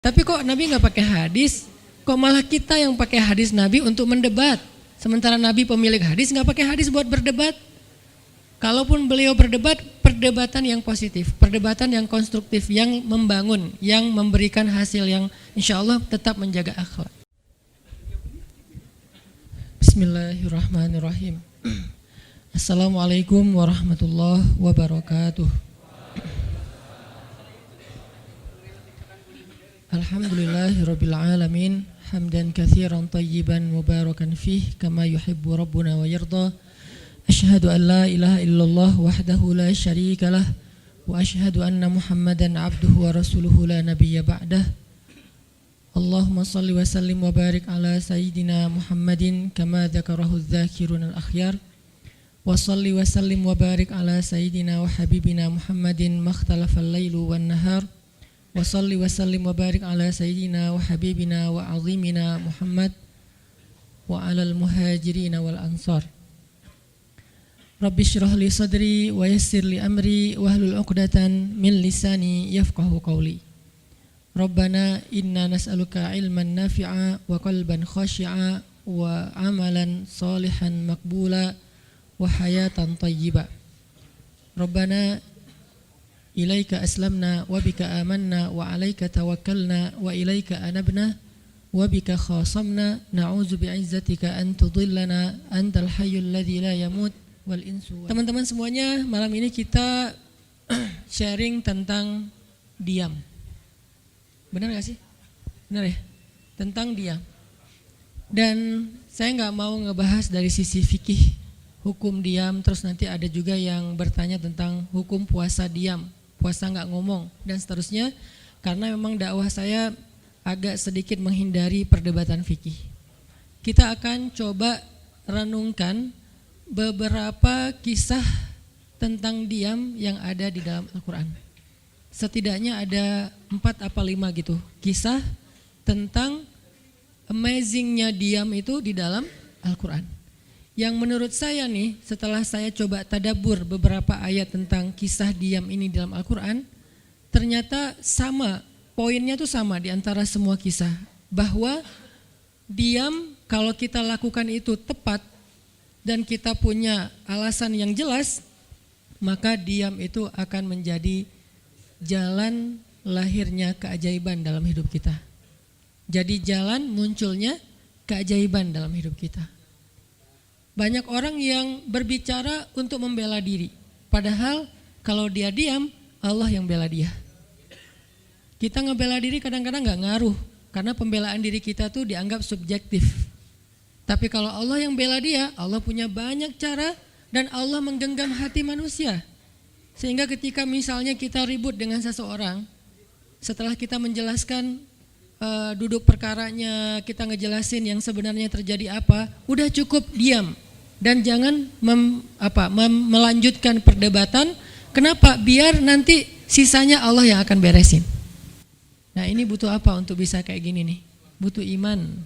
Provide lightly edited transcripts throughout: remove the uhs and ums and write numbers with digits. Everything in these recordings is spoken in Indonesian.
Tapi kok Nabi nggak pakai hadis? Kok malah kita yang pakai hadis Nabi untuk mendebat? Sementara Nabi pemilik hadis nggak pakai hadis buat berdebat. Kalaupun beliau berdebat, perdebatan yang positif, perdebatan yang konstruktif, yang membangun, yang memberikan hasil yang insya Allah tetap menjaga akhlak. Bismillahirrahmanirrahim. Assalamualaikum warahmatullahi wabarakatuh. Alhamdulillahirabbil alamin, hamdan katsiran thayyiban mubarakan fih kama yuhibbu rabbuna wa yarda. Asyhadu an la ilaha illallah wahdahu la syarika lah wa asyhadu anna Muhammadan abduhu wa rasuluhu la nabiyya ba'dah. Allahumma salli wa sallim wa barik ala sayyidina Muhammadin kama dzakarahu adz-dzakirun al-akhyar. Wa salli wa sallim wa barik ala sayyidina wa habibina Muhammadin makhtalafal lailu wan nahar. Wa salli wa sallim wa barik ala sayyidina wa habibina wa azimina Muhammad wa alal muhajirin wal ansar. Rabbi syrah li sadri wa yassir li amri wahlul 'uqdatan min lisani yafqahu qawli. Rabbana inna nas'aluka ilman nafi'a wa qalban khashi'a wa amalan salihan maqbula wa hayatan tayyiba. Rabbana ilaika aslamna wa bika amanna wa alaika tawakkalna wa ilaika anabna wa bika khasamna na'udzu bi'izzatika an tudillana antal hayyul ladzi la yamut wal insu. Teman-teman semuanya, malam ini kita sharing tentang diam. Benar gak sih? Benar ya? Tentang diam. Dan saya gak mau ngebahas dari sisi fikih hukum diam, terus nanti ada juga yang bertanya tentang hukum puasa diam, puasa gak ngomong dan seterusnya, karena memang dakwah saya agak sedikit menghindari perdebatan fikih. Kita akan coba renungkan beberapa kisah tentang diam yang ada di dalam Al-Quran. Setidaknya ada 4 apa 5 gitu kisah tentang amazingnya diam itu di dalam Al-Quran. Yang menurut saya nih, setelah saya coba tadabbur beberapa ayat tentang kisah diam ini dalam Al-Quran, ternyata sama, poinnya tuh sama di antara semua kisah, bahwa diam kalau kita lakukan itu tepat dan kita punya alasan yang jelas, maka diam itu akan menjadi jalan lahirnya keajaiban dalam hidup kita. Jadi jalan munculnya keajaiban dalam hidup kita. Banyak orang yang berbicara untuk membela diri, padahal kalau dia diam, Allah yang bela dia. Kita ngebela diri kadang-kadang gak ngaruh, karena pembelaan diri kita tuh dianggap subjektif. Tapi kalau Allah yang bela dia, Allah punya banyak cara dan Allah menggenggam hati manusia. Sehingga ketika misalnya kita ribut dengan seseorang, setelah kita menjelaskan duduk perkaranya, kita ngejelasin yang sebenarnya terjadi apa, udah cukup diam dan jangan melanjutkan perdebatan. Kenapa? Biar nanti sisanya Allah yang akan beresin. Nah, ini butuh apa untuk bisa kayak gini nih? Butuh iman.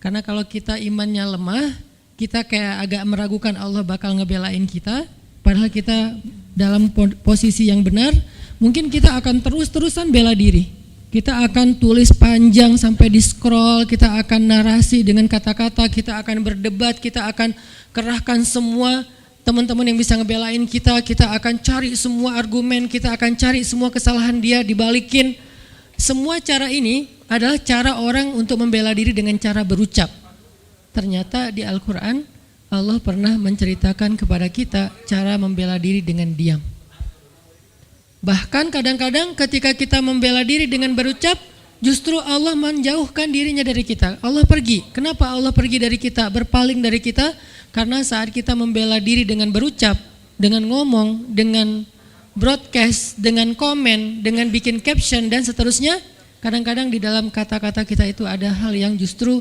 Karena kalau kita imannya lemah, kita kayak agak meragukan Allah bakal ngebelain kita, padahal kita dalam posisi yang benar, mungkin kita akan terus-terusan bela diri. Kita akan tulis panjang sampai di scroll, kita akan narasi dengan kata-kata, kita akan berdebat, kita akan kerahkan semua teman-teman yang bisa ngebelain kita, kita akan cari semua argumen, kita akan cari semua kesalahan dia dibalikin. Semua cara ini adalah cara orang untuk membela diri dengan cara berucap. Ternyata di Al-Quran Allah pernah menceritakan kepada kita cara membela diri dengan diam. Bahkan kadang-kadang ketika kita membela diri dengan berucap, justru Allah menjauhkan dirinya dari kita. Allah pergi. Kenapa Allah pergi dari kita, berpaling dari kita? Karena saat kita membela diri dengan berucap, dengan ngomong, dengan broadcast, dengan komen, dengan bikin caption dan seterusnya, kadang-kadang di dalam kata-kata kita itu ada hal yang justru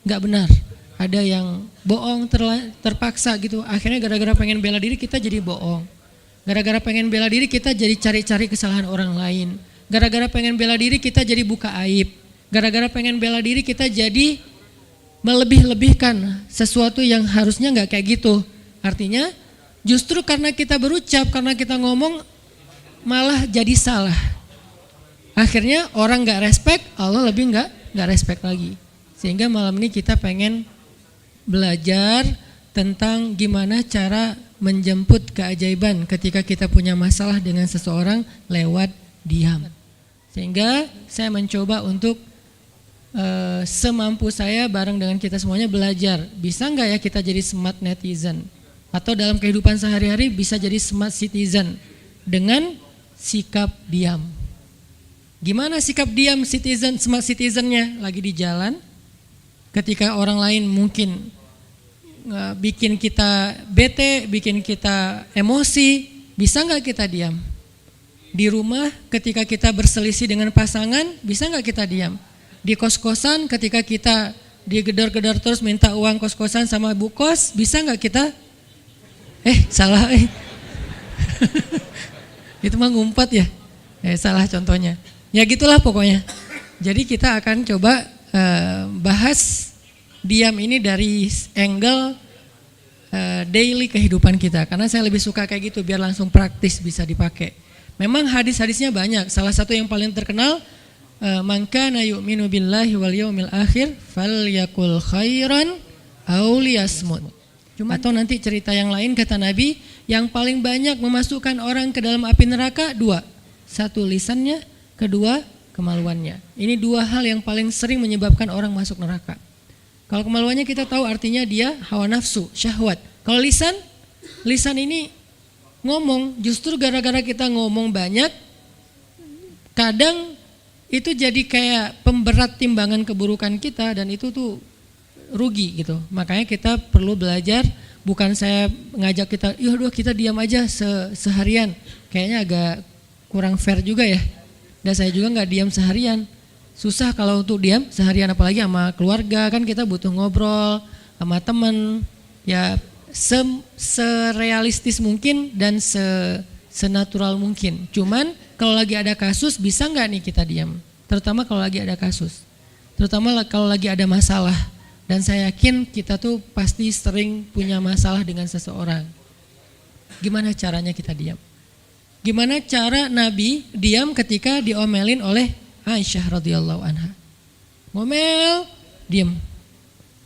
gak benar. Ada yang bohong, terpaksa gitu. Akhirnya gara-gara pengen bela diri kita jadi bohong. Gara-gara pengen bela diri kita jadi cari-cari kesalahan orang lain. Gara-gara pengen bela diri kita jadi buka aib. Gara-gara pengen bela diri kita jadi melebih-lebihkan sesuatu yang harusnya gak kayak gitu. Artinya justru karena kita berucap, karena kita ngomong malah jadi salah. Akhirnya orang nggak respect, Allah lebih nggak respect lagi. Sehingga malam ini kita pengen belajar tentang gimana cara menjemput keajaiban ketika kita punya masalah dengan seseorang lewat diam. Sehingga saya mencoba untuk semampu saya bareng dengan kita semuanya belajar. Bisa nggak ya kita jadi smart netizen? Atau dalam kehidupan sehari-hari bisa jadi smart citizen dengan sikap diam. Gimana sikap diam citizen, smart citizennya? Lagi di jalan, ketika orang lain mungkin bikin kita bete, bikin kita emosi, bisa nggak kita diam? Di rumah ketika kita berselisih dengan pasangan, bisa nggak kita diam? Di kos-kosan ketika kita digedor-gedor terus minta uang kos-kosan sama bu kos, bisa nggak kita? Salah. Itu mah ngumpat ya? Salah contohnya. Ya gitulah pokoknya. Jadi kita akan coba bahas diam ini dari angle daily kehidupan kita. Karena saya lebih suka kayak gitu biar langsung praktis bisa dipakai. Memang hadis-hadisnya banyak. Salah satu yang paling terkenal, man kana yu'minu billahi wal yaumil akhir falyakul khairan aw liyasmut. Atau nanti cerita yang lain kata Nabi, yang paling banyak memasukkan orang ke dalam api neraka dua. Satu lisannya, kedua kemaluannya. Ini dua hal yang paling sering menyebabkan orang masuk neraka. Kalau kemaluannya kita tahu artinya dia hawa nafsu, syahwat. Kalau lisan ini ngomong, justru gara-gara kita ngomong banyak, kadang itu jadi kayak pemberat timbangan keburukan kita dan itu tuh rugi gitu. Makanya kita perlu belajar, bukan saya ngajak kita, kita diam aja seharian. Kayaknya agak kurang fair juga ya. Dan saya juga nggak diam seharian. Susah kalau untuk diam seharian, apalagi sama keluarga, kan kita butuh ngobrol sama teman. Ya serealistis mungkin dan senatural mungkin. Cuman kalau lagi ada kasus bisa nggak nih kita diam? Terutama kalau lagi ada kasus. Terutama kalau lagi ada masalah. Dan saya yakin kita tuh pasti sering punya masalah dengan seseorang. Gimana caranya kita diam? Gimana cara Nabi diam ketika diomelin oleh Aisyah radhiyallahu anha? Ngomel, diam.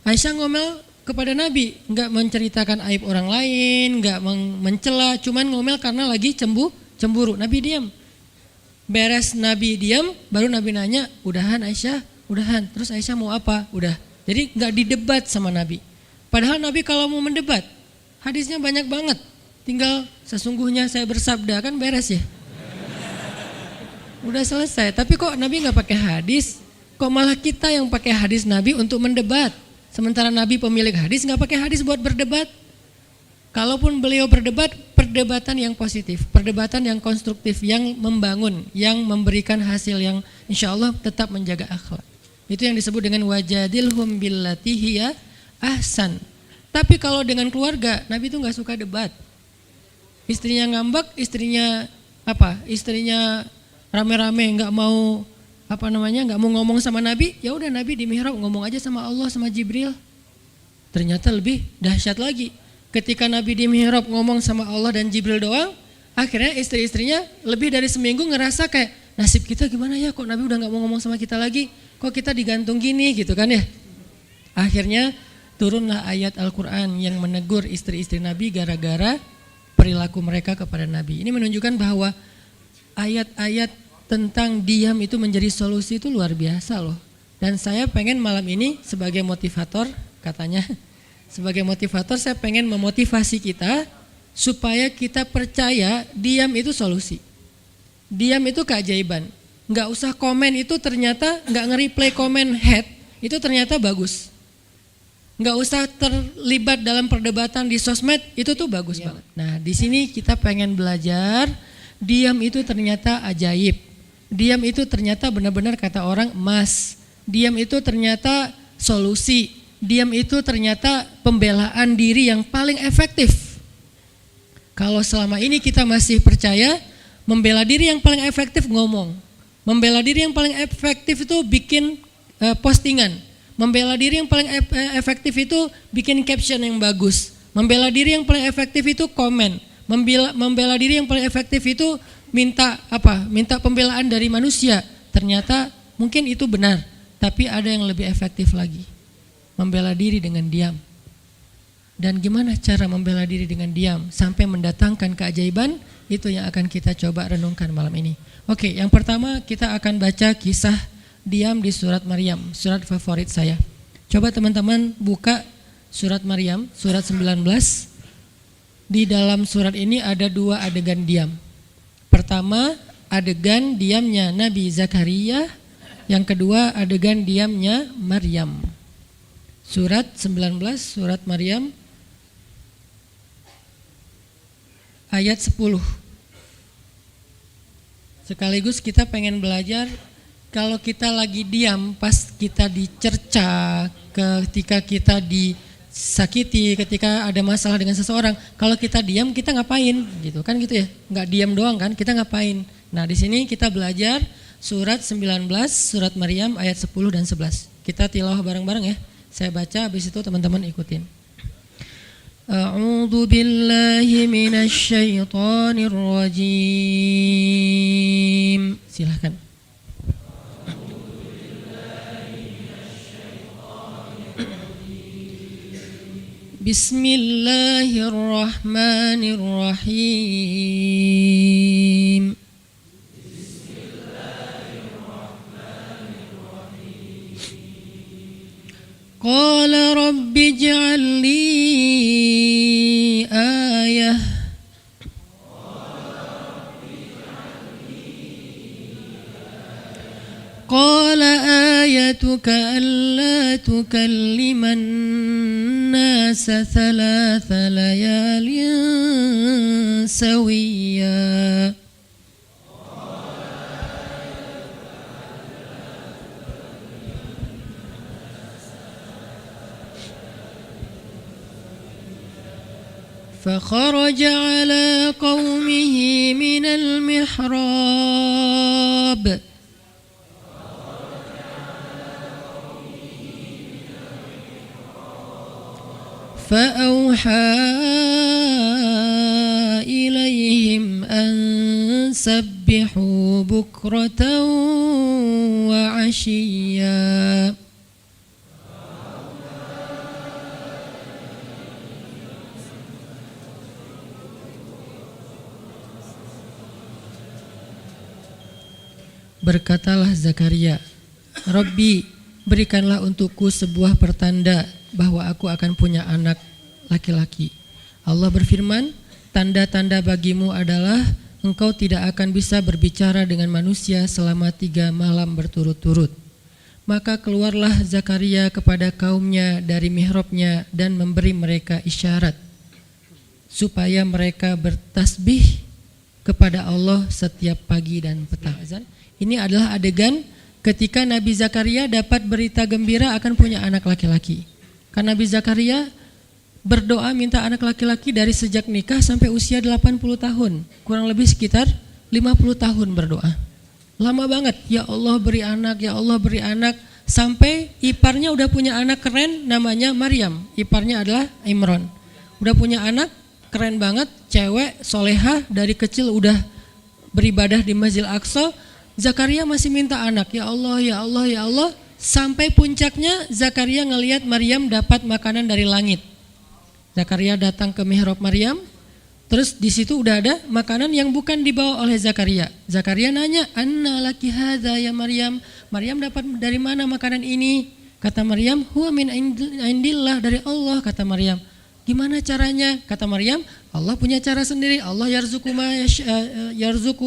Aisyah ngomel kepada Nabi, enggak menceritakan aib orang lain, enggak mencela, cuman ngomel karena lagi cemburu. Nabi diam. Beres Nabi diam, baru Nabi nanya, udahan Aisyah? Udahan. Terus Aisyah mau apa? Udah. Jadi enggak didebat sama Nabi. Padahal Nabi kalau mau mendebat, hadisnya banyak banget. Tinggal sesungguhnya saya bersabda, kan beres ya. Udah selesai. Tapi kok Nabi enggak pakai hadis? Kok malah kita yang pakai hadis Nabi untuk mendebat? Sementara Nabi pemilik hadis enggak pakai hadis buat berdebat. Kalaupun beliau berdebat, perdebatan yang positif, perdebatan yang konstruktif, yang membangun, yang memberikan hasil yang insya Allah tetap menjaga akhlak. Itu yang disebut dengan wajadilhum billati hiya ahsan. Tapi kalau dengan keluarga, Nabi itu nggak suka debat. Istrinya ngambek, istrinya rame-rame nggak mau nggak mau ngomong sama Nabi, ya udah Nabi di mihrab ngomong aja sama Allah sama Jibril. Ternyata lebih dahsyat lagi. Ketika Nabi di mihrab ngomong sama Allah dan Jibril doang, akhirnya istri-istrinya lebih dari seminggu ngerasa kayak nasib kita gimana ya, kok Nabi udah gak mau ngomong sama kita lagi, kok kita digantung gini gitu kan ya. Akhirnya turunlah ayat Al-Quran yang menegur istri-istri Nabi gara-gara perilaku mereka kepada Nabi. Ini menunjukkan bahwa ayat-ayat tentang diam itu menjadi solusi itu luar biasa loh. Dan saya pengen malam ini sebagai motivator katanya, sebagai motivator saya pengen memotivasi kita supaya kita percaya diam itu solusi. Diam itu keajaiban. Nggak usah komen itu ternyata, nggak nge-reply komen head itu ternyata bagus. Nggak usah terlibat dalam perdebatan di sosmed itu tuh bagus banget. Nah di sini kita pengen belajar diam itu ternyata ajaib. Diam itu ternyata benar-benar kata orang emas. Diam itu ternyata solusi. Diam itu ternyata pembelaan diri yang paling efektif. Kalau selama ini kita masih percaya membela diri yang paling efektif ngomong. Membela diri yang paling efektif itu bikin postingan. Membela diri yang paling efektif itu bikin caption yang bagus. Membela diri yang paling efektif itu komen. Membela diri yang paling efektif itu minta pembelaan dari manusia. Ternyata mungkin itu benar, tapi ada yang lebih efektif lagi. Membela diri dengan diam. Dan gimana cara membela diri dengan diam sampai mendatangkan keajaiban, itu yang akan kita coba renungkan malam ini. Oke, yang pertama kita akan baca kisah diam di surat Maryam, surat favorit saya. Coba teman-teman buka surat Maryam, surat 19. Di dalam surat ini ada 2 adegan diam. Pertama, adegan diamnya Nabi Zakaria. Yang kedua, adegan diamnya Maryam. Surat 19, surat Maryam, ayat 10. Sekaligus kita pengen belajar kalau kita lagi diam pas kita dicerca, ketika kita disakiti, ketika ada masalah dengan seseorang, kalau kita diam kita ngapain gitu kan gitu ya. Enggak diam doang kan, kita ngapain. Nah, di sini kita belajar surat 19, surat Maryam ayat 10 dan 11. Kita tilawah bareng-bareng ya. Saya baca, habis itu teman-teman ikutin. A'udzu billahi minasy syaithanir rajim. Silakan. Bismillahirrahmanirrahim. Qala rabbi ij'al li ayah. Qala ayatuka alla tukalliman nasa thalatha layalin sawiyya. فخرج على قومه من المحراب فأوحى إليهم أن سبحوا بكرة وعشيا. Berkatalah Zakaria, Rabbi, berikanlah untukku sebuah pertanda bahwa aku akan punya anak laki-laki. Allah berfirman, tanda-tanda bagimu adalah engkau tidak akan bisa berbicara dengan manusia selama 3 malam berturut-turut. Maka keluarlah Zakaria kepada kaumnya dari mihrabnya dan memberi mereka isyarat supaya mereka bertasbih kepada Allah setiap pagi dan petang. Ini adalah adegan ketika Nabi Zakaria dapat berita gembira akan punya anak laki-laki. Karena Nabi Zakaria berdoa minta anak laki-laki dari sejak nikah sampai usia 80 tahun. Kurang lebih sekitar 50 tahun berdoa. Lama banget, ya Allah beri anak, ya Allah beri anak. Sampai iparnya udah punya anak keren namanya Maryam. Iparnya adalah Imran. Udah punya anak keren banget, cewek, solehah, dari kecil udah beribadah di Masjidil Aqsa. Zakaria masih minta anak, ya Allah, ya Allah, ya Allah. Sampai puncaknya Zakaria ngelihat Maryam dapat makanan dari langit. Zakaria datang ke mihrab Maryam, terus di situ udah ada makanan yang bukan dibawa oleh Zakaria. Zakaria nanya, "Anna laki hadza ya Maryam?" Maryam dapat dari mana makanan ini? Kata Maryam, "Huwa min indillah, dari Allah," kata Maryam. Gimana caranya? Kata Maryam, Allah punya cara sendiri. Allah yarzuqu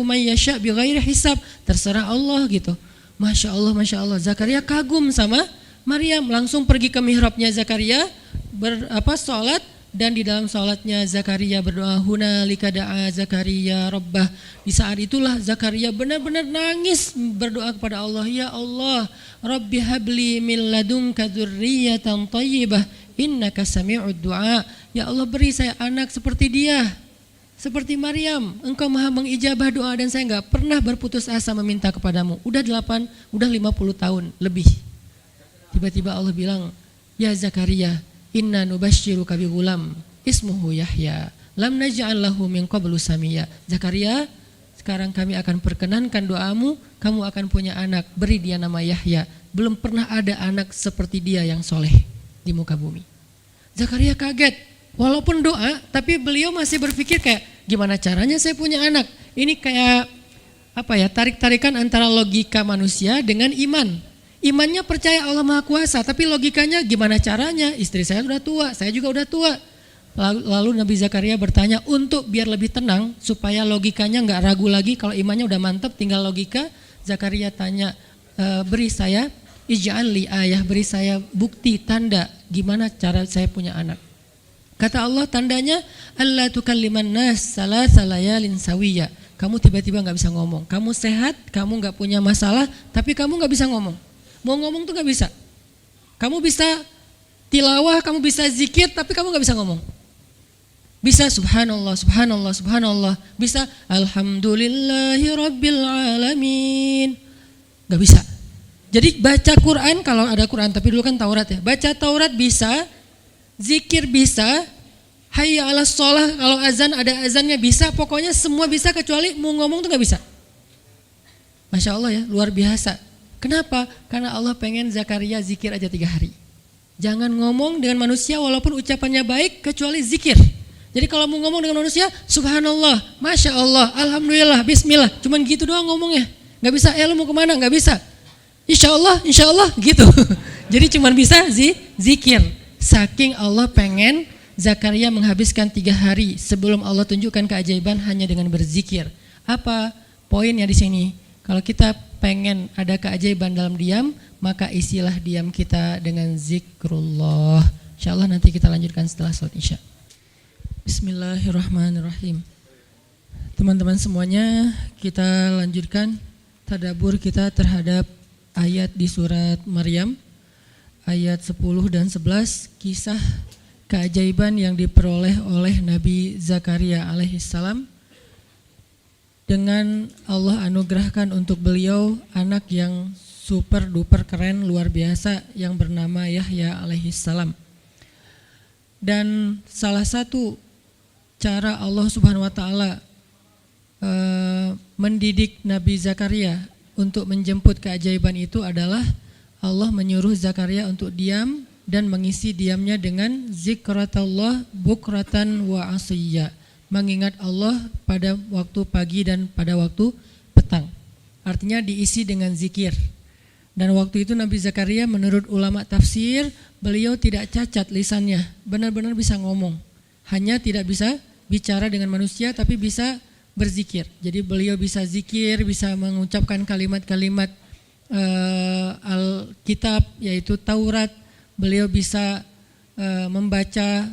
may yasha bighairi hisab. Terserah Allah gitu. Masya Allah, Masya Allah. Zakaria kagum sama Maryam. Langsung pergi ke mihrabnya Zakaria, sholat. Dan di dalam sholatnya Zakaria berdoa, hunalika da'a Zakaria rabbah. Di saat itulah Zakaria benar-benar nangis berdoa kepada Allah, ya Allah, Rabbi habli min ladunka dzurriyyatan thayyibah innaka sami'ud du'a. Ya Allah, beri saya anak seperti dia, seperti Maryam. Engkau maha mengijabah doa dan saya enggak pernah berputus asa meminta kepadamu. Udah 50 tahun lebih. Tiba-tiba Allah bilang, ya Zakaria, inna nubasyiruka bi ghulam ismuhu Yahya lam naj'al lahu min qablu samiyya. Zakaria, sekarang kami akan perkenankan doamu, kamu akan punya anak, beri dia nama Yahya. Belum pernah ada anak seperti dia yang soleh di muka bumi. Zakaria kaget, walaupun doa, tapi beliau masih berpikir kayak, gimana caranya saya punya anak? Ini kayak tarik-tarikan antara logika manusia dengan iman. Imannya percaya Allah Maha Kuasa, tapi logikanya gimana caranya? Istri saya sudah tua, saya juga udah tua. Lalu Nabi Zakaria bertanya untuk biar lebih tenang, supaya logikanya nggak ragu lagi. Kalau imannya udah mantap, tinggal logika. Zakaria tanya, beri saya ij'al li ayah, beri saya bukti tanda gimana cara saya punya anak. Kata Allah, tandanya alla tukalliman nas salasa layalin sawiyya. Kamu tiba-tiba nggak bisa ngomong. Kamu sehat, kamu nggak punya masalah, tapi kamu nggak bisa ngomong. Mau ngomong tuh nggak bisa. Kamu bisa tilawah, kamu bisa zikir, tapi kamu nggak bisa ngomong. Bisa subhanallah, subhanallah, subhanallah. Bisa alhamdulillahi rabbil alamin. Gak bisa. Jadi baca Quran, kalau ada Quran, tapi dulu kan Taurat ya. Baca Taurat bisa, zikir bisa, hayya ala sholah, kalau azan ada azannya bisa. Pokoknya semua bisa kecuali mau ngomong tuh gak bisa. Masya Allah ya, luar biasa. Kenapa? Karena Allah pengen Zakaria zikir aja 3 hari. Jangan ngomong dengan manusia walaupun ucapannya baik kecuali zikir. Jadi kalau mau ngomong dengan manusia, subhanallah, masya Allah, alhamdulillah, bismillah, cuman gitu doang ngomongnya. Gak bisa, lu mau kemana? Gak bisa. Insya Allah, gitu. Jadi cuman bisa zikir. Saking Allah pengen Zakaria menghabiskan 3 hari sebelum Allah tunjukkan keajaiban hanya dengan berzikir. Apa poinnya di sini? Kalau kita pengen ada keajaiban dalam diam, maka isilah diam kita dengan zikrullah. Insya Allah nanti kita lanjutkan setelah salat isya. Bismillahirrahmanirrahim. Teman-teman semuanya, kita lanjutkan tadabbur kita terhadap ayat di surat Maryam, ayat 10 dan 11, kisah keajaiban yang diperoleh oleh Nabi Zakaria alaihissalam dengan Allah anugerahkan untuk beliau anak yang super duper keren luar biasa yang bernama Yahya alaihissalam. Dan salah satu cara Allah Subhanahu wa taala mendidik Nabi Zakaria untuk menjemput keajaiban itu adalah Allah menyuruh Zakaria untuk diam dan mengisi diamnya dengan zikratullah bukratan wa asiyya, mengingat Allah pada waktu pagi dan pada waktu petang. Artinya diisi dengan zikir. Dan waktu itu Nabi Zakaria menurut ulama tafsir, beliau tidak cacat lisannya, benar-benar bisa ngomong. Hanya tidak bisa bicara dengan manusia tapi bisa berzikir. Jadi beliau bisa zikir, bisa mengucapkan kalimat-kalimat Alkitab yaitu Taurat. Beliau bisa membaca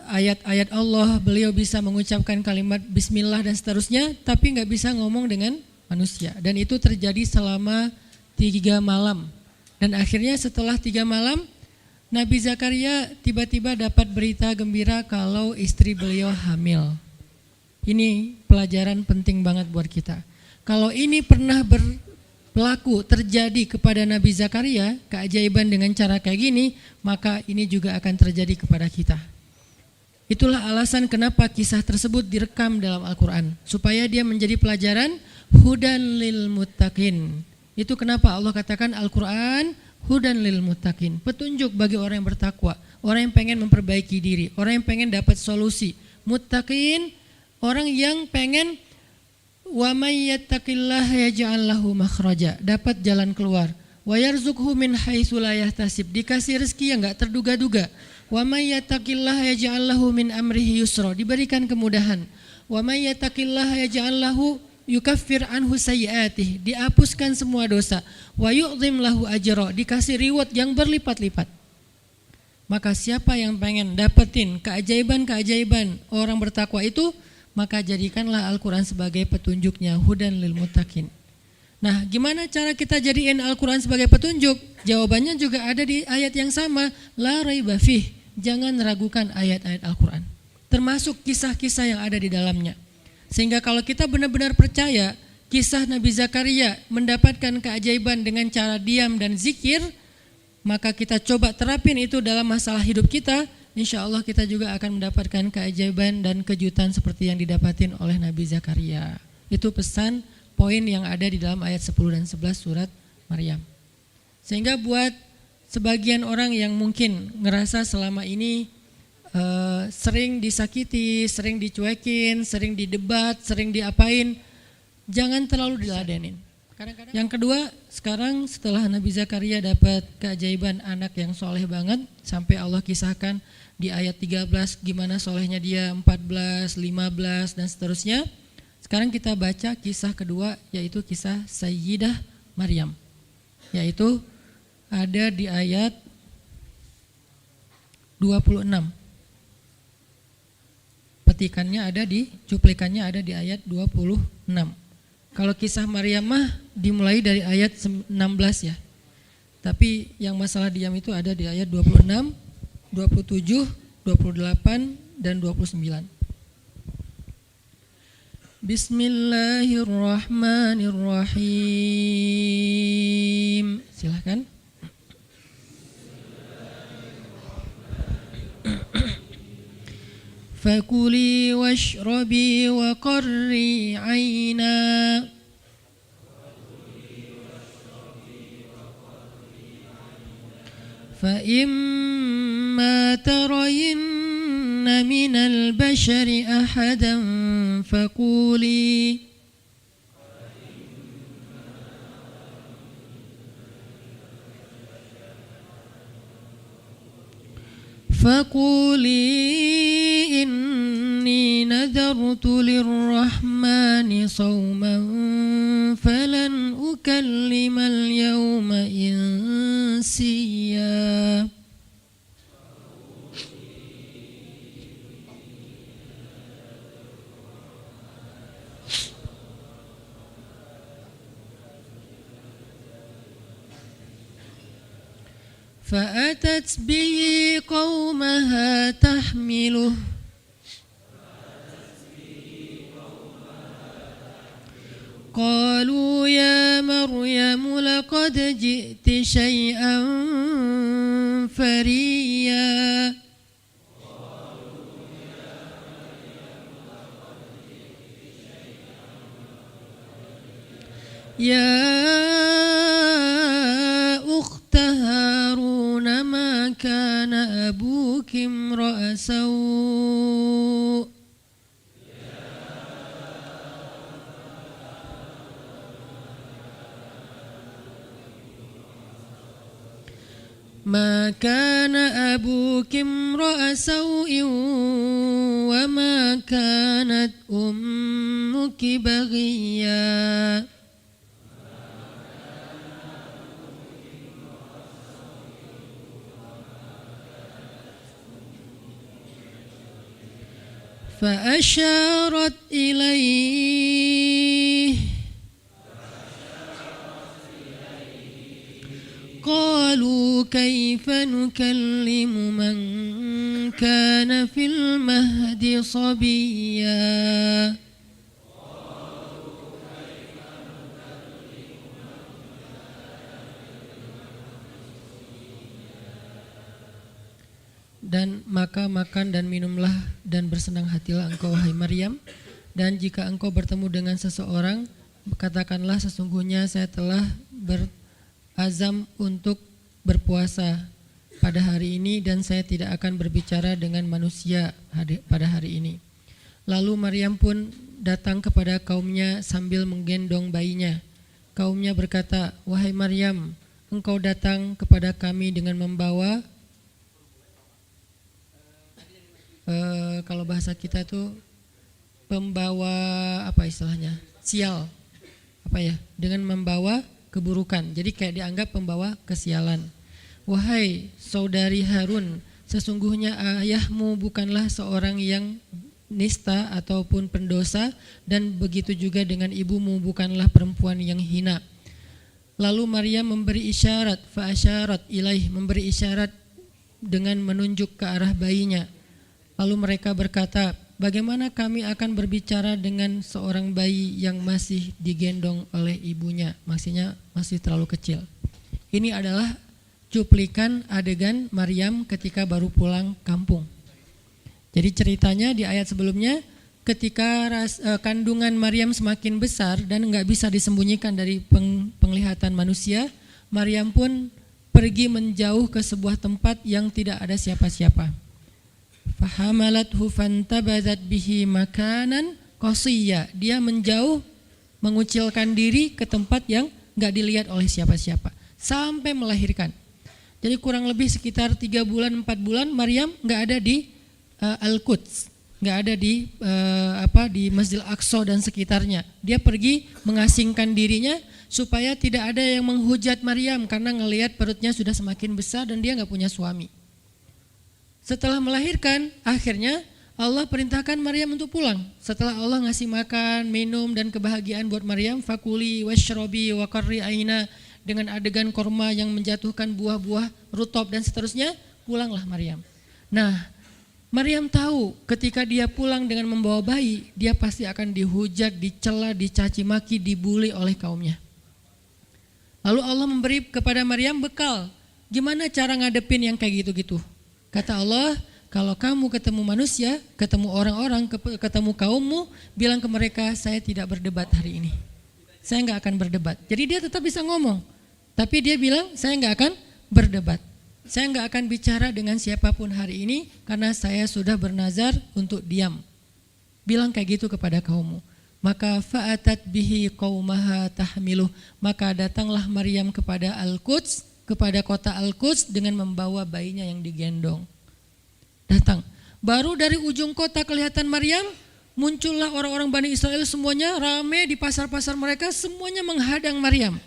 ayat-ayat Allah, beliau bisa mengucapkan kalimat bismillah dan seterusnya, tapi nggak bisa ngomong dengan manusia. Dan itu terjadi selama 3 malam. Dan akhirnya setelah 3 malam, Nabi Zakaria tiba-tiba dapat berita gembira kalau istri beliau hamil. Ini pelajaran penting banget buat kita. Kalau ini pernah berlaku terjadi kepada Nabi Zakaria, keajaiban dengan cara kayak gini, maka ini juga akan terjadi kepada kita. Itulah alasan kenapa kisah tersebut direkam dalam Al-Quran, supaya dia menjadi pelajaran hudan lil muttaqin. Itu kenapa Allah katakan Al-Quran hudan lil muttaqin, petunjuk bagi orang yang bertakwa, orang yang pengen memperbaiki diri, orang yang pengen dapat solusi. Muttaqin, orang yang pengen wa may yattaqillaha yaj'al lahu makhraja, dapat jalan keluar. Wa yarzuqhu min haitsu la yahtasib, dikasih rezeki yang enggak terduga-duga. Wa may yattaqillaha yaj'al lahu min amrihi yusra, diberikan kemudahan. Wa may yattaqillaha yaj'al lahu yukaffir anhu sayyi'atih, dihapuskan semua dosa. Wa yu'dhim lahu ajra, dikasih reward yang berlipat-lipat. Maka siapa yang pengen dapetin keajaiban-keajaiban orang bertakwa itu, maka jadikanlah Al-Quran sebagai petunjuknya, hudan lil muttaqin. Nah, gimana cara kita jadiin Al-Quran sebagai petunjuk? Jawabannya juga ada di ayat yang sama, la raiba fih, jangan ragukan ayat-ayat Al-Quran, termasuk kisah-kisah yang ada di dalamnya. Sehingga kalau kita benar-benar percaya kisah Nabi Zakaria mendapatkan keajaiban dengan cara diam dan zikir, maka kita coba terapin itu dalam masalah hidup kita, insya Allah kita juga akan mendapatkan keajaiban dan kejutan seperti yang didapatin oleh Nabi Zakaria. Itu pesan poin yang ada di dalam ayat 10 dan 11 surat Maryam. Sehingga buat sebagian orang yang mungkin ngerasa selama ini sering disakiti, sering dicuekin, sering didebat, sering diapain, jangan terlalu diladenin. Yang kedua, sekarang setelah Nabi Zakaria dapat keajaiban anak yang soleh banget, sampai Allah kisahkan di ayat 13 gimana solehnya dia, 14, 15 dan seterusnya. Sekarang kita baca kisah kedua, yaitu kisah Sayyidah Maryam, yaitu ada di ayat 26. Petikannya ada di, cuplikannya ada di ayat 26. Kalau kisah Maryam mah dimulai dari ayat 16 ya. Tapi yang masalah diam itu ada di ayat 26, 27, 28 dan 29. Bismillahirrahmanirrahim. Silakan. Fakuli washrabi wa qarri aina fa imma tarayinna minal bashari ahadan fakuli inni nadartu lirrahmani sawman falan ukallimal yawma insiya. فأتت به قومها تحمله قالوا يا مريم لقد جئت شيئا فريا يا أخت هارون ما كان أبوك امرأ سوء ما كان أبوك امرأ سوء وما كانت أمك بغيا فأشارت إليه قالوا كيف نكلم من كان في المهد صبيا Dan maka makan dan minumlah dan bersenang hatilah engkau wahai Maryam, dan jika engkau bertemu dengan seseorang katakanlah sesungguhnya saya telah berazam untuk berpuasa pada hari ini dan saya tidak akan berbicara dengan manusia pada hari ini. Lalu Maryam pun datang kepada kaumnya sambil menggendong bayinya. Kaumnya berkata, wahai Maryam, engkau datang kepada kami dengan membawa kalau bahasa kita tuh pembawa apa istilahnya, sial, apa ya, dengan membawa keburukan. Jadi kayak dianggap pembawa kesialan. Wahai saudari Harun, sesungguhnya ayahmu bukanlah seorang yang nista ataupun pendosa, dan begitu juga dengan ibumu bukanlah perempuan yang hina. Lalu Maryam memberi isyarat, fa'asyarat ilaih, memberi isyarat dengan menunjuk ke arah bayinya. Lalu mereka berkata, bagaimana kami akan berbicara dengan seorang bayi yang masih digendong oleh ibunya, maksudnya masih terlalu kecil. Ini adalah cuplikan adegan Maryam ketika baru pulang kampung. Jadi ceritanya di ayat sebelumnya, ketika kandungan Maryam semakin besar dan nggak bisa disembunyikan dari penglihatan manusia, Maryam pun pergi menjauh ke sebuah tempat yang tidak ada siapa-siapa. Fahamalathu fantabazat bihi makanan qasiyya. Dia menjauh, mengucilkan diri ke tempat yang nggak dilihat oleh siapa-siapa sampai melahirkan. Jadi kurang lebih sekitar 3 bulan 4 bulan Maryam nggak ada di Al-Quds, nggak ada di di Masjidil Aqsa dan sekitarnya. Dia pergi mengasingkan dirinya supaya tidak ada yang menghujat Maryam karena ngelihat perutnya sudah semakin besar dan dia nggak punya suami. Setelah melahirkan, akhirnya Allah perintahkan Maryam untuk pulang. Setelah Allah ngasih makan, minum dan kebahagiaan buat Maryam, fakuli washrobi wa qarri aina, dengan adegan korma yang menjatuhkan buah-buah rutop dan seterusnya, pulanglah Maryam. Nah, Maryam tahu ketika dia pulang dengan membawa bayi, dia pasti akan dihujat, dicela, dicaci maki, dibully oleh kaumnya. Lalu Allah memberi kepada Maryam bekal. Gimana cara ngadepin yang kayak gitu-gitu? Kata Allah, kalau kamu ketemu manusia, ketemu orang-orang, ketemu kaummu, bilang ke mereka, saya tidak berdebat hari ini. Saya nggak akan berdebat. Jadi dia tetap bisa ngomong, tapi dia bilang saya nggak akan berdebat. Saya nggak akan bicara dengan siapapun hari ini karena saya sudah bernazar untuk diam. Bilang kayak gitu kepada kaummu. Maka fa'atat bihi qaumaha tahmiluh. Maka datanglah Maryam kepada Al-Quds, kepada kota Al-Quds dengan membawa bayinya yang digendong. Datang. Baru dari ujung kota kelihatan Maryam, muncullah orang-orang Bani Israel semuanya rame di pasar-pasar mereka, semuanya menghadang Maryam.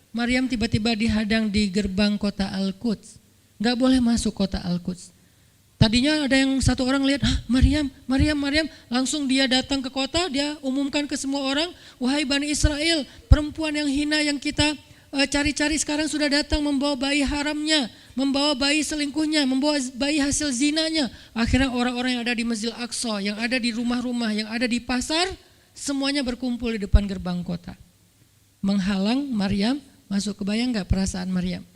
Maryam tiba-tiba dihadang di gerbang kota Al-Quds. Gak boleh masuk kota Al-Quds. Tadinya ada yang satu orang lihat, Maryam, langsung dia datang ke kota, dia umumkan ke semua orang, wahai Bani Israel, perempuan yang hina yang kita cari-cari sekarang sudah datang membawa bayi haramnya, membawa bayi selingkuhnya, membawa bayi hasil zinanya. Akhirnya orang-orang yang ada di Masjidil Aqsa, yang ada di rumah-rumah, yang ada di pasar, semuanya berkumpul di depan gerbang kota. Menghalang Maryam masuk. Kebayang gak perasaan Maryam?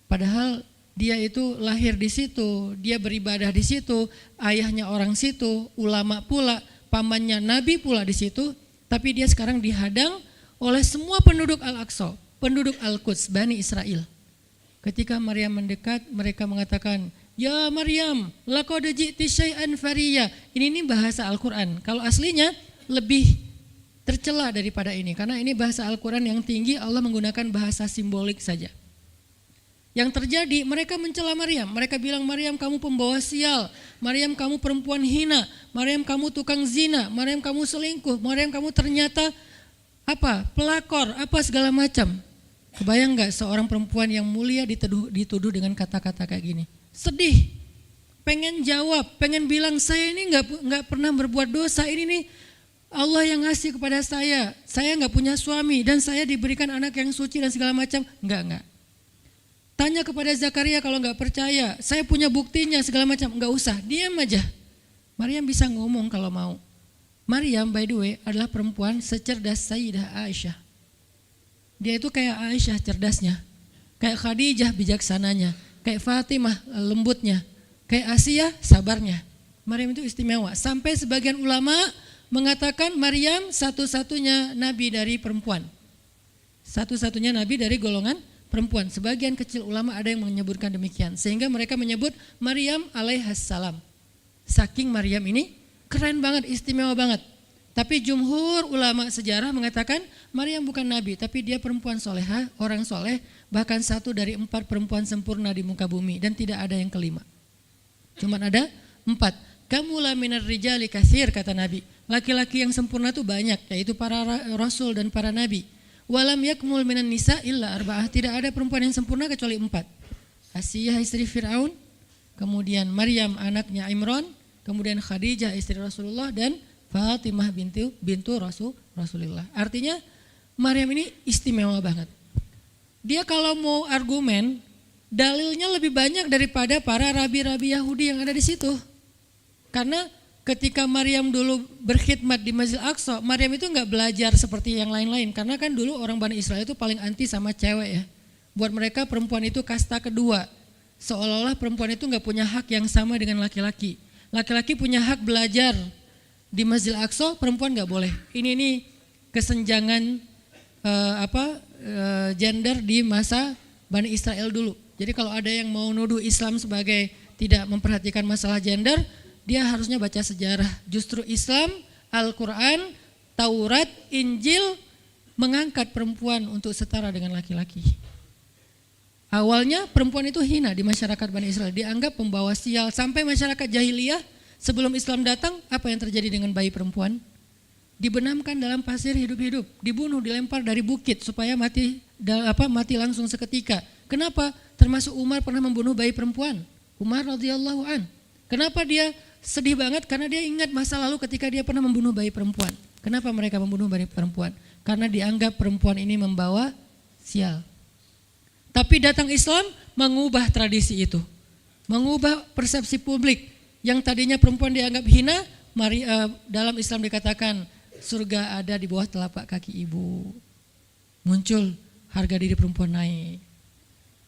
Padahal dia itu lahir di situ, dia beribadah di situ, ayahnya orang situ, ulama pula, pamannya Nabi pula di situ, tapi dia sekarang dihadang oleh semua penduduk Al-Aqsa, penduduk Al-Quds, Bani Israel. Ketika Maryam mendekat, mereka mengatakan, ya Maryam, laqad ji'ti syai'an fariyya. Ini bahasa Al-Quran. Kalau aslinya lebih tercela daripada ini, karena ini bahasa Al-Quran yang tinggi, Allah menggunakan bahasa simbolik saja. Yang terjadi, mereka mencela Maryam. Mereka bilang, Maryam kamu pembawa sial, Maryam kamu perempuan hina, Maryam kamu tukang zina, Maryam kamu selingkuh, Maryam kamu ternyata pelakor, segala macam. Kebayang gak seorang perempuan yang mulia dituduh dengan kata-kata kayak gini? Sedih, pengen jawab, pengen bilang saya ini gak pernah berbuat dosa, ini nih Allah yang ngasih kepada saya gak punya suami dan saya diberikan anak yang suci dan segala macam. Enggak. Tanya kepada Zakaria kalau nggak percaya, saya punya buktinya segala macam, nggak usah, diam aja. Maryam bisa ngomong kalau mau. Maryam by the way adalah perempuan secerdas Sayyidah Aisyah. Dia itu kayak Aisyah cerdasnya, kayak Khadijah bijaksananya, kayak Fatimah lembutnya, kayak Asiyah sabarnya. Maryam itu istimewa. Sampai sebagian ulama mengatakan Maryam satu-satunya nabi dari perempuan, satu-satunya nabi dari golongan perempuan. Sebagian kecil ulama ada yang menyebutkan demikian, sehingga mereka menyebut Maryam alaihassalam. Saking Maryam ini keren banget, istimewa banget. Tapi jumhur ulama sejarah mengatakan Maryam bukan nabi, tapi dia perempuan solehah, orang soleh, bahkan satu dari 4 perempuan sempurna di muka bumi, dan tidak ada yang kelima. Cuman ada 4. Kamula minar rijali katsir, kata Nabi. Laki-laki yang sempurna itu banyak, yaitu para rasul dan para nabi. Walam yakmul minan nisa illa arba'ah. Tidak ada perempuan yang sempurna kecuali 4. Asiyah istri Fir'aun, kemudian Maryam anaknya Imran, kemudian Khadijah istri Rasulullah, dan Fatimah bintu Rasulullah. Artinya Maryam ini istimewa banget. Dia kalau mau argumen, dalilnya lebih banyak daripada para rabi-rabi Yahudi yang ada di situ. Karena ketika Maryam dulu berkhidmat di Masjidil Aqsa, Maryam itu nggak belajar seperti yang lain-lain. Karena kan dulu orang Bani Israel itu paling anti sama cewek ya. Buat mereka perempuan itu kasta kedua. Seolah-olah perempuan itu nggak punya hak yang sama dengan laki-laki. Laki-laki punya hak belajar, Di Masjidil Aqsa perempuan nggak boleh. Ini kesenjangan gender di masa Bani Israel dulu. Jadi kalau ada yang mau nuduh Islam sebagai tidak memperhatikan masalah gender, dia harusnya baca sejarah. Justru Islam, Al-Quran, Taurat, Injil mengangkat perempuan untuk setara dengan laki-laki. Awalnya perempuan itu hina di masyarakat Bani Israel, dianggap pembawa sial. Sampai masyarakat jahiliyah sebelum Islam datang, apa yang terjadi dengan bayi perempuan? Dibenamkan dalam pasir hidup-hidup, dibunuh, dilempar dari bukit supaya mati langsung seketika. Kenapa? Termasuk Umar pernah membunuh bayi perempuan. Umar radhiyallahu an. Kenapa dia sedih banget? Karena dia ingat masa lalu ketika dia pernah membunuh bayi perempuan. Kenapa mereka membunuh bayi perempuan? Karena dianggap perempuan ini membawa sial. Tapi datang Islam mengubah tradisi itu. Mengubah persepsi publik. Yang tadinya perempuan dianggap hina, dalam Islam dikatakan surga ada di bawah telapak kaki ibu. Muncul harga diri perempuan naik.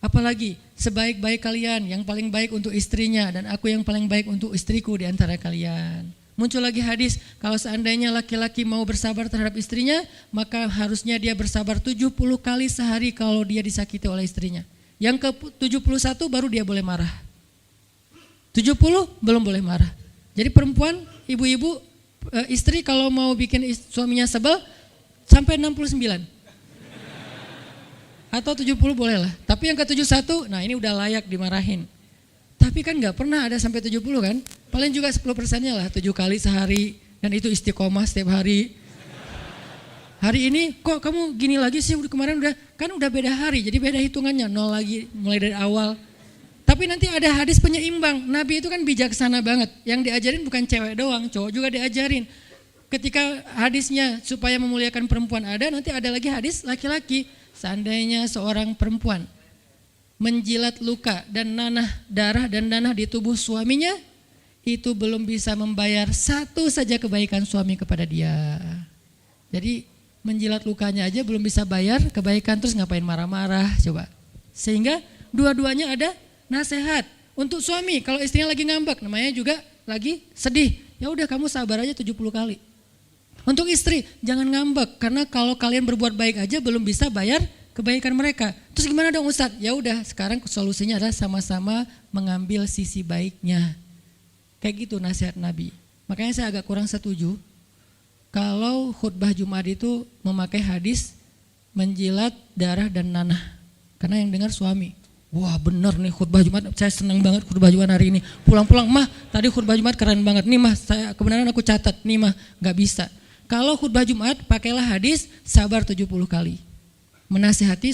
Apalagi sebaik-baik kalian yang paling baik untuk istrinya dan aku yang paling baik untuk istriku di antara kalian. Muncul lagi hadis, kalau seandainya laki-laki mau bersabar terhadap istrinya, maka harusnya dia bersabar 70 kali sehari kalau dia disakiti oleh istrinya. Yang ke-71 baru dia boleh marah. 70 belum boleh marah. Jadi perempuan, ibu-ibu, istri kalau mau bikin suaminya sebel sampai 69. Atau 70 boleh lah. Tapi yang ke-71, nah ini udah layak dimarahin. Tapi kan gak pernah ada sampai 70 kan. Paling juga 10%-nya lah, 7 kali sehari. Dan itu istiqomah setiap hari. Hari ini kok kamu gini lagi sih, kemarin udah beda hari. Jadi beda hitungannya, 0 lagi mulai dari awal. Tapi nanti ada hadis penyeimbang. Nabi itu kan bijaksana banget. Yang diajarin bukan cewek doang, cowok juga diajarin. Ketika hadisnya supaya memuliakan perempuan ada, nanti ada lagi hadis laki-laki. Seandainya seorang perempuan menjilat luka dan darah dan nanah di tubuh suaminya, itu belum bisa membayar satu saja kebaikan suami kepada dia. Jadi menjilat lukanya aja belum bisa bayar kebaikan, terus ngapain marah-marah coba. Sehingga dua-duanya ada nasihat untuk suami. Kalau istrinya lagi ngambek, namanya juga lagi sedih, ya udah kamu sabar aja 70 kali. Untuk istri jangan ngambek, karena kalau kalian berbuat baik aja belum bisa bayar kebaikan mereka. Terus gimana dong Ustadz? Ya udah, sekarang solusinya adalah sama-sama mengambil sisi baiknya. Kayak gitu nasihat Nabi. Makanya saya agak kurang setuju kalau khutbah Jumat itu memakai hadis menjilat darah dan nanah. Karena yang dengar suami. Wah bener nih khutbah Jumat, saya senang banget khutbah Jumat hari ini. Pulang-pulang, mah tadi khutbah Jumat keren banget. Nih mah, kebenaran aku catat, nih mah gak bisa. Kalau khutbah Jumat pakailah hadis sabar 70 kali. Menasihati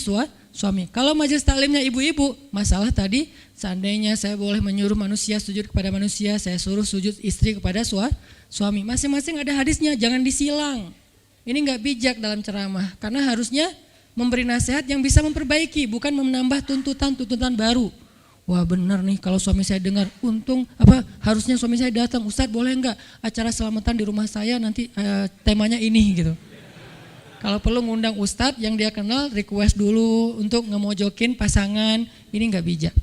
suami. Kalau majelis taklimnya ibu-ibu, masalah tadi seandainya saya boleh menyuruh manusia sujud kepada manusia, saya suruh sujud istri kepada suami. Masing-masing ada hadisnya, jangan disilang. Ini gak bijak dalam ceramah, karena harusnya memberi nasihat yang bisa memperbaiki, bukan menambah tuntutan baru. Wah benar nih kalau suami saya dengar, harusnya suami saya datang, Ustadz boleh enggak acara selamatan di rumah saya nanti temanya ini gitu. Kalau perlu ngundang Ustadz yang dia kenal, request dulu untuk ngemojokin pasangan, ini enggak bijak.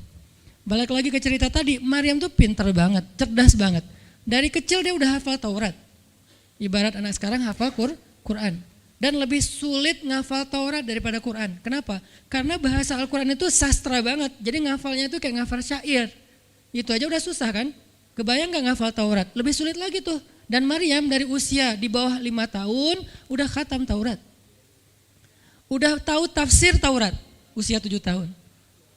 Balik lagi ke cerita tadi, Maryam tuh pintar banget, cerdas banget. Dari kecil dia udah hafal Taurat. Ibarat anak sekarang hafal Quran. Dan lebih sulit ngafal Taurat daripada Quran. Kenapa? Karena bahasa Al-Quran itu sastra banget. Jadi ngafalnya itu kayak ngafal syair. Itu aja udah susah kan? Kebayang gak ngafal Taurat? Lebih sulit lagi tuh. Dan Maryam dari usia di bawah 5 tahun udah khatam Taurat. Udah tahu tafsir Taurat. Usia 7 tahun.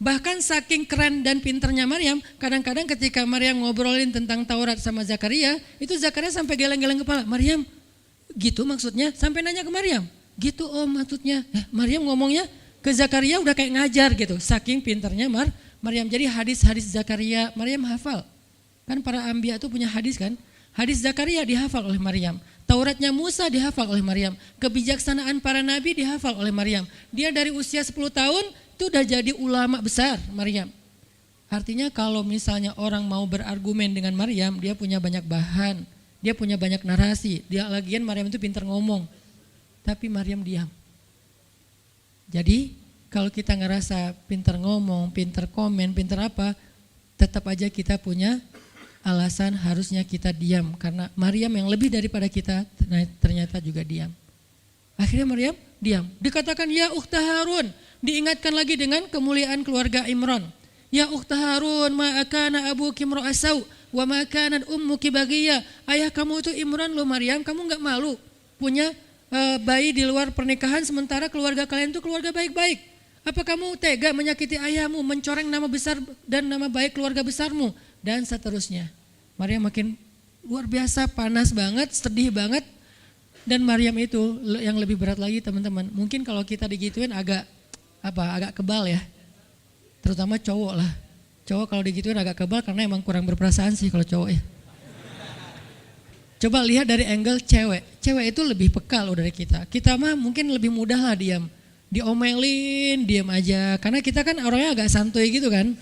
Bahkan saking keren dan pinternya Maryam, kadang-kadang ketika Maryam ngobrolin tentang Taurat sama Zakaria, itu Zakaria sampai geleng-geleng kepala. Maryam, gitu maksudnya? Sampai nanya ke Maryam. Gitu om maksudnya. Maryam ngomongnya ke Zakaria udah kayak ngajar gitu. Saking pinternya Maryam. Jadi hadis-hadis Zakaria Maryam hafal. Kan para anbiya itu punya hadis kan. Hadis Zakaria dihafal oleh Maryam. Tauratnya Musa dihafal oleh Maryam. Kebijaksanaan para nabi dihafal oleh Maryam. Dia dari usia 10 tahun itu udah jadi ulama besar Maryam. Artinya kalau misalnya orang mau berargumen dengan Maryam, dia punya banyak bahan. Dia punya banyak narasi. Dia lagian Maryam itu pintar ngomong. Tapi Maryam diam. Jadi kalau kita ngerasa pintar ngomong, pintar komen, pintar apa, tetap aja kita punya alasan harusnya kita diam karena Maryam yang lebih daripada kita ternyata juga diam. Akhirnya Maryam diam. Dikatakan ya ukhta Harun, diingatkan lagi dengan kemuliaan keluarga Imran. Ya ukhta Harun, ma kana abuki imra'asau wa ma kanat ummuki baghiyah. Ayah kamu itu Imran loh Maryam, kamu enggak malu punya bayi di luar pernikahan sementara keluarga kalian itu keluarga baik-baik. Apa kamu tega menyakiti ayahmu, mencoreng nama besar dan nama baik keluarga besarmu dan seterusnya. Maryam makin luar biasa panas banget, sedih banget. Dan Maryam itu yang lebih berat lagi teman-teman. Mungkin kalau kita digituin agak kebal ya. Terutama cowok lah. Cowok kalau digituin agak kebal karena emang kurang berperasaan sih kalau cowok ya. Coba lihat dari angle cewek. Cewek itu lebih peka loh dari kita. Kita mah mungkin lebih mudah lah diam. Diomelin, diam aja. Karena kita kan orangnya agak santuy gitu kan.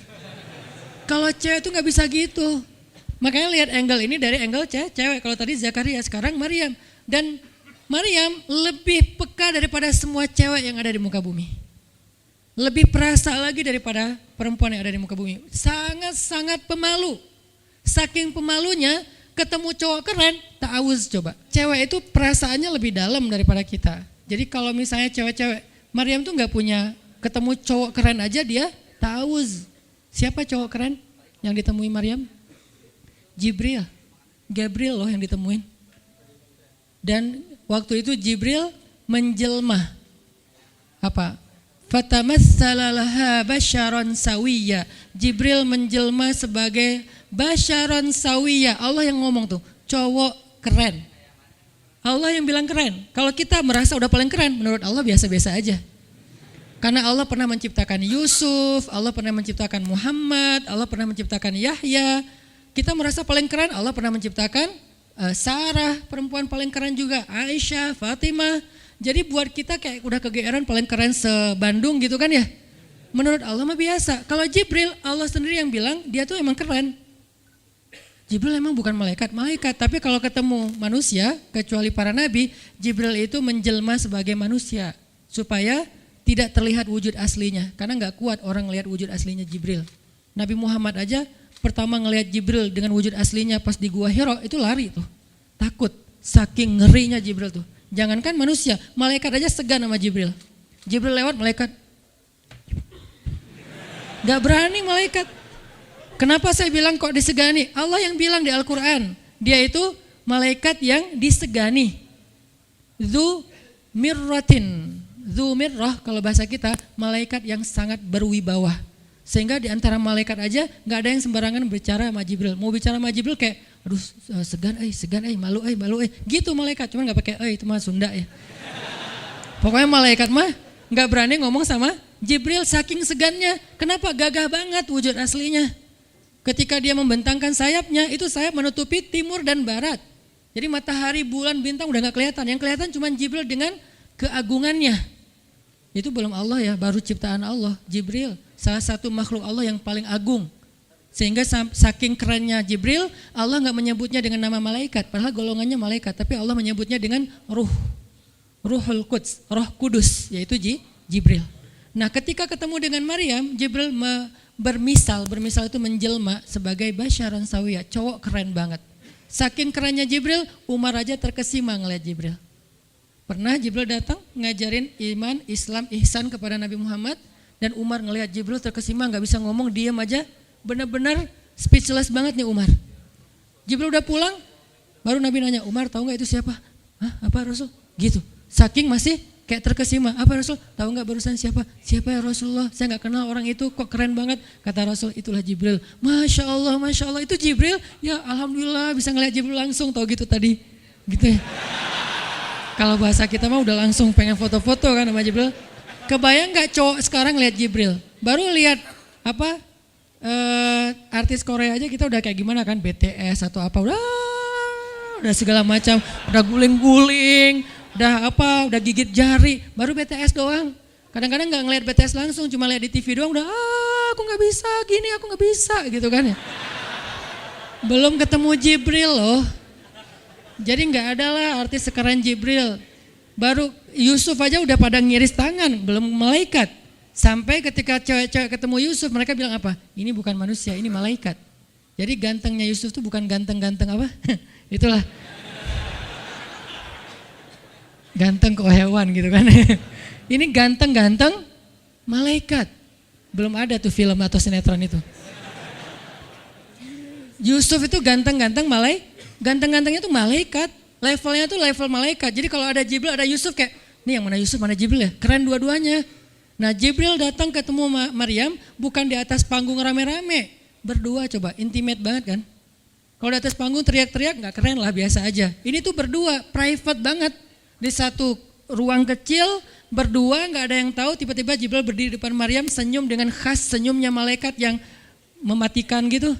Kalau cewek itu gak bisa gitu. Makanya lihat angle ini dari angle cewek. Kalau tadi Zakaria, sekarang Maryam. Dan Maryam lebih peka daripada semua cewek yang ada di muka bumi. Lebih perasa lagi daripada perempuan yang ada di muka bumi. Sangat-sangat pemalu. Saking pemalunya ketemu cowok keren, ta'awuz coba. Cewek itu perasaannya lebih dalam daripada kita. Jadi kalau misalnya cewek-cewek, Maryam tuh gak punya ketemu cowok keren aja dia ta'awuz. Siapa cowok keren yang ditemui Maryam? Jibril. Gabriel loh yang ditemuin. Dan waktu itu Jibril menjelma. Apa? Fatamassala laha basyaron sawiyya. Jibril menjelma sebagai basyaron sawiyya. Allah yang ngomong tuh, cowok keren. Allah yang bilang keren. Kalau kita merasa udah paling keren, menurut Allah biasa-biasa aja. Karena Allah pernah menciptakan Yusuf, Allah pernah menciptakan Muhammad, Allah pernah menciptakan Yahya. Kita merasa paling keren, Allah pernah menciptakan Sarah, perempuan paling keren juga, Aisyah, Fatimah. Jadi buat kita kayak udah kegeeran paling keren se-Bandung gitu kan ya. Menurut Allah mah biasa. Kalau Jibril, Allah sendiri yang bilang dia tuh emang keren. Jibril emang bukan malaikat, tapi kalau ketemu manusia, kecuali para nabi, Jibril itu menjelma sebagai manusia. Supaya tidak terlihat wujud aslinya. Karena gak kuat orang lihat wujud aslinya Jibril. Nabi Muhammad aja pertama ngelihat Jibril dengan wujud aslinya pas di Gua Hira itu lari tuh. Takut, saking ngerinya Jibril tuh. Jangankan manusia, malaikat aja segan sama Jibril. Jibril lewat malaikat. Gak berani malaikat. Kenapa saya bilang kok disegani? Allah yang bilang di Al-Quran. Dia itu malaikat yang disegani. Dzu mirratin. Dzu mirrah kalau bahasa kita malaikat yang sangat berwibawa. Sehingga di antara malaikat aja gak ada yang sembarangan bicara sama Jibril. Mau bicara sama Jibril kayak, aduh segan, malu. Gitu malaikat, cuman gak pakai itu mah Sunda ya. Pokoknya malaikat mah gak berani ngomong sama Jibril saking segannya. Kenapa? Gagah banget wujud aslinya. Ketika dia membentangkan sayapnya, itu sayap menutupi timur dan barat. Jadi matahari, bulan, bintang udah gak kelihatan. Yang kelihatan cuma Jibril dengan keagungannya. Itu belum Allah ya, baru ciptaan Allah, Jibril. Salah satu makhluk Allah yang paling agung. Sehingga saking kerennya Jibril, Allah gak menyebutnya dengan nama malaikat. Padahal golongannya malaikat, tapi Allah menyebutnya dengan Ruhul Quds, Roh Kudus, yaitu Jibril. Nah ketika ketemu dengan Maryam, Jibril bermisal itu menjelma sebagai basyaran sawiyah, cowok keren banget. Saking kerennya Jibril, Umar aja terkesima ngeliat Jibril. Pernah Jibril datang ngajarin iman, Islam, ihsan kepada Nabi Muhammad. Dan Umar ngelihat Jibril terkesima, gak bisa ngomong, diam aja. Benar-benar speechless banget nih Umar. Jibril udah pulang, baru Nabi nanya, Umar tahu gak itu siapa? Hah, apa Rasul? Gitu. Saking masih kayak terkesima, apa Rasul? Tahu gak barusan siapa? Siapa ya Rasulullah? Saya gak kenal orang itu, kok keren banget. Kata Rasul, itulah Jibril. Masya Allah, itu Jibril. Ya Alhamdulillah bisa ngelihat Jibril langsung, tahu gitu tadi. Gitu ya. Kalau bahasa kita mah udah langsung pengen foto-foto kan sama Jibril. Kebayang gak cowok sekarang lihat Jibril? Baru lihat artis Korea aja kita udah kayak gimana kan, BTS atau apa, udah segala macam, udah guling-guling, udah gigit jari, baru BTS doang. Kadang-kadang nggak ngelihat BTS langsung, cuma lihat di TV doang, udah aku nggak bisa gini, aku nggak bisa gitu kan ya. Belum ketemu Jibril loh. Jadi nggak ada lah artis sekeren Jibril. Baru Yusuf aja udah pada ngiris tangan, belum malaikat. Sampai ketika cewek-cewek ketemu Yusuf, mereka bilang apa? Ini bukan manusia, ini malaikat. Jadi gantengnya Yusuf tuh bukan ganteng-ganteng apa? Itulah. Ganteng kok hewan gitu kan. Ini ganteng-ganteng malaikat. Belum ada tuh film atau sinetron itu. Yusuf itu ganteng-ganteng ganteng-gantengnya tuh malaikat. Levelnya tuh level malaikat. Jadi kalau ada Jibril, ada Yusuf kayak, nih yang mana Yusuf, mana Jibril ya? Keren dua-duanya. Nah Jibril datang ketemu Maryam bukan di atas panggung rame-rame. Berdua coba, intimate banget kan. Kalau di atas panggung teriak-teriak gak keren lah, biasa aja. Ini tuh berdua, private banget. Di satu ruang kecil, berdua gak ada yang tahu, tiba-tiba Jibril berdiri di depan Maryam senyum dengan khas senyumnya malaikat yang mematikan gitu.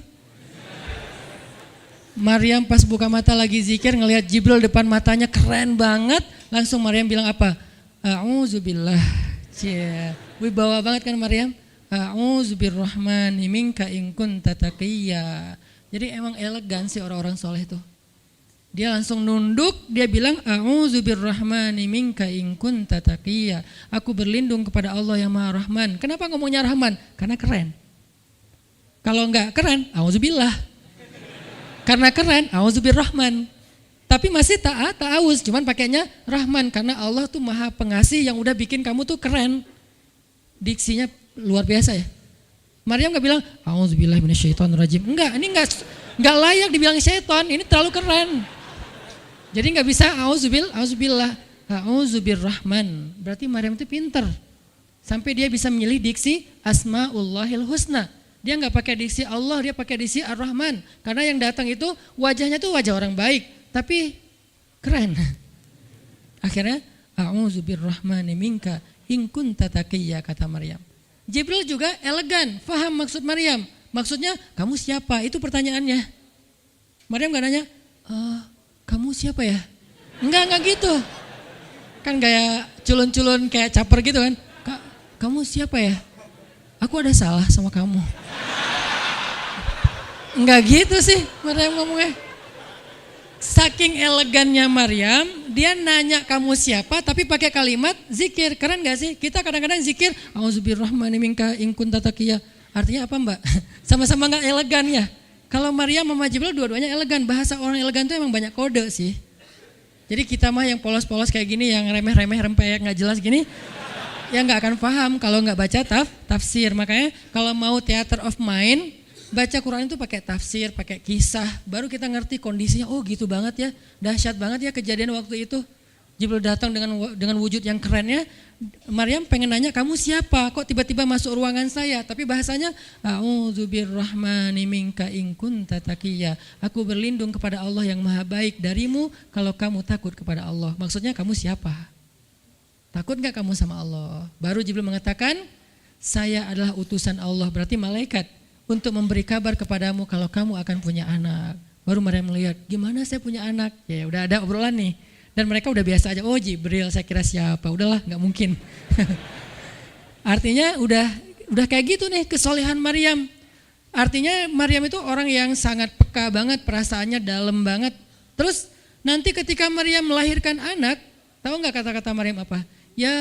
Maryam pas buka mata lagi zikir ngelihat Jibril depan matanya keren banget. Langsung Maryam bilang apa? A'udzubillah. Cie, wibawa banget kan Maryam? A'udzubirrahmani minka in kunta taqiyya. Jadi emang elegan sih orang-orang soleh itu. Dia langsung nunduk, dia bilang A'udzubirrahmani minka in kunta taqiyya. Aku berlindung kepada Allah yang Maha Rahman. Kenapa ngomongnya Rahman? Karena keren. Kalau enggak keren, a'udzubillah. Karena keren, a'udzubirrahman. Tapi masih ta'awuz, cuman pakainya Rahman karena Allah tuh Maha Pengasih yang udah bikin kamu tuh keren. Diksinya luar biasa ya. Maryam gak bilang a'udzubillahi minasyaitonirrajim. Enggak, ini enggak layak dibilang syaitan, ini terlalu keren. Jadi enggak bisa a'udzubillah, a'udzubirrahman. Berarti Maryam itu pinter. Sampai dia bisa memilih diksi Asmaullahil Husna. Dia nggak pakai diksi Allah, dia pakai diksi Ar-Rahman. Karena yang datang itu wajahnya tuh wajah orang baik, tapi keren. Akhirnya, a'udzubirrahmani minka in kunta taqiyya, kata Maryam. Jibril juga elegan, faham maksud Maryam. Maksudnya, kamu siapa? Itu pertanyaannya. Maryam nggak nanya, kamu siapa ya? Enggak gitu. Kan kayak culun-culun kayak caper gitu kan. Kamu siapa ya? Aku ada salah sama kamu. Enggak gitu sih Maryam ngomongnya. Saking elegannya Maryam, dia nanya kamu siapa tapi pakai kalimat zikir. Keren gak sih? Kita kadang-kadang zikir a'udzubirrahmani minka in kunta taqiyya. Artinya apa Mbak? Sama-sama gak elegan ya. Kalau Maryam sama Jibril dua-duanya elegan. Bahasa orang elegan itu emang banyak kode sih. Jadi kita mah yang polos-polos kayak gini, yang remeh-remeh rempeyek gak jelas gini, ya nggak akan paham kalau nggak baca tafsir. Makanya kalau mau theater of mind, baca Quran itu pakai tafsir, pakai kisah, baru kita ngerti kondisinya. Oh gitu banget ya, dahsyat banget ya kejadian waktu itu. Jibril datang dengan wujud yang kerennya. Maryam pengen nanya kamu siapa? Kok tiba-tiba masuk ruangan saya? Tapi bahasanya a'udzubirrahmani minka in kunta taqiyya. Aku berlindung kepada Allah yang Maha Baik darimu kalau kamu takut kepada Allah. Maksudnya kamu siapa? Takut gak kamu sama Allah? Baru Jibril mengatakan, saya adalah utusan Allah, berarti malaikat, untuk memberi kabar kepadamu kalau kamu akan punya anak. Baru Maryam melihat, gimana saya punya anak? Ya udah ada obrolan nih. Dan mereka udah biasa aja, oh Jibril saya kira siapa, udahlah gak mungkin. Artinya udah kayak gitu nih kesolehan Maryam. Artinya Maryam itu orang yang sangat peka banget, perasaannya dalam banget. Terus nanti ketika Maryam melahirkan anak, tahu gak kata-kata Maryam apa? Ya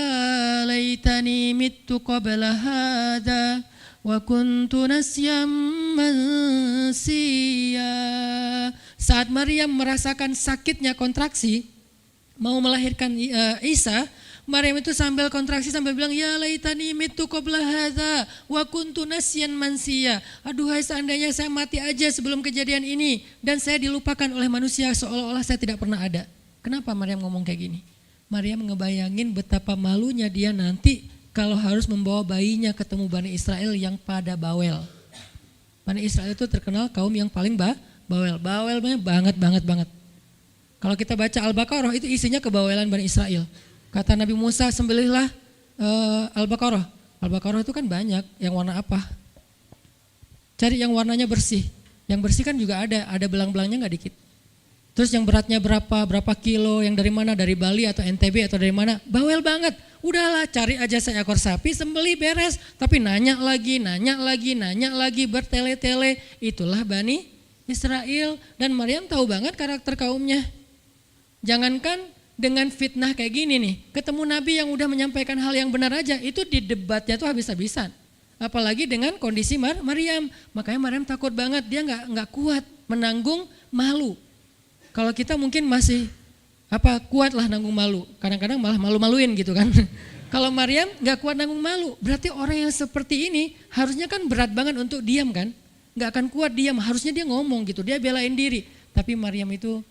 laitani mittu qabla hadha wa kuntu nasyam mansiya. Saat Maryam merasakan sakitnya kontraksi, mau melahirkan Isa, Maryam itu sambil kontraksi sambil bilang ya laitani mittu qabla hadza wa kuntu nasyan mansiya. Aduhai seandainya saya mati aja sebelum kejadian ini dan saya dilupakan oleh manusia seolah-olah saya tidak pernah ada. Kenapa Maryam ngomong kayak gini? Maryam ngebayangin betapa malunya dia nanti kalau harus membawa bayinya ketemu Bani Israel yang pada bawel. Bani Israel itu terkenal kaum yang paling bawel. Bawelnya banget. Kalau kita baca Al-Baqarah itu isinya kebawelan Bani Israel. Kata Nabi Musa, sembelihlah Al-Baqarah. Al-Baqarah itu kan banyak, yang warna apa? Cari yang warnanya bersih. Yang bersih kan juga ada belang-belangnya gak dikit. Terus yang beratnya berapa kilo, yang dari mana, dari Bali atau NTB atau dari mana, bawel banget. Udahlah cari aja seekor sapi, sembelih beres. Tapi nanya lagi, bertele-tele. Itulah Bani Israel. Dan Maryam tahu banget karakter kaumnya. Jangankan dengan fitnah kayak gini nih, ketemu Nabi yang udah menyampaikan hal yang benar aja, itu di debatnya tuh habis-habisan. Apalagi dengan kondisi Maryam. Makanya Maryam takut banget, dia nggak kuat menanggung malu. Kalau kita mungkin masih kuat lah nanggung malu. Kadang-kadang malah malu-maluin gitu kan. Kalau Maryam nggak kuat nanggung malu, berarti orang yang seperti ini harusnya kan berat banget untuk diam kan. Nggak akan kuat diam, harusnya dia ngomong gitu, dia belain diri. Tapi Maryam itu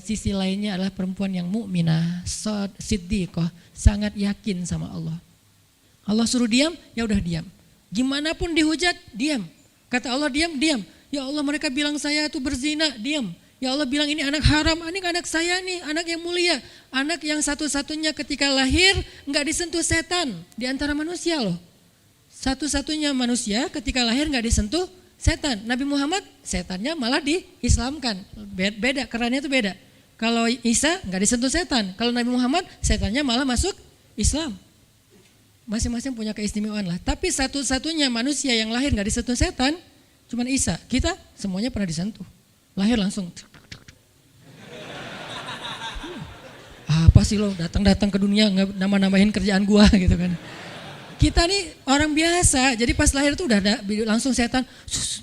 sisi lainnya adalah perempuan yang mukminah, siddiqah, sangat yakin sama Allah. Allah suruh diam, ya udah diam. Gimana pun dihujat, diam. Kata Allah diam, diam. Ya Allah mereka bilang saya itu berzina, diam. Ya Allah bilang ini anak haram, ini anak saya nih, anak yang mulia. Anak yang satu-satunya ketika lahir nggak disentuh setan di antara manusia loh. Satu-satunya manusia ketika lahir nggak disentuh setan. Nabi Muhammad setannya malah diislamkan. Beda, kerannya itu beda. Kalau Isa nggak disentuh setan. Kalau Nabi Muhammad setannya malah masuk Islam. Masing-masing punya keistimewaan lah. Tapi satu-satunya manusia yang lahir nggak disentuh setan, cuman Isa. Kita semuanya pernah disentuh. Lahir langsung. Apa sih lo datang-datang ke dunia nambah-nambahin kerjaan gua gitu kan. Kita nih orang biasa, jadi pas lahir tuh udah ada langsung setan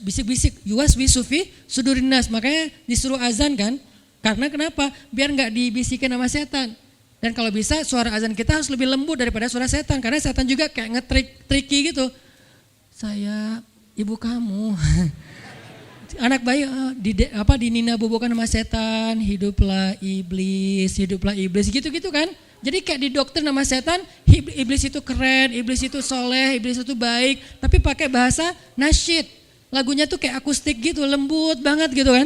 bisik-bisik, yuwas bisufi sudurinas. Makanya disuruh azan kan. Karena kenapa? Biar nggak dibisikin sama setan. Dan kalau bisa suara azan kita harus lebih lembut daripada suara setan. Karena setan juga kayak nge-tricky gitu. Saya ibu kamu. Anak bayi dinina bobokan sama setan. Hiduplah iblis gitu-gitu kan. Jadi kayak di dokter nama setan, iblis itu keren, iblis itu soleh, iblis itu baik. Tapi pakai bahasa nasyid. Lagunya tuh kayak akustik gitu, lembut banget gitu kan.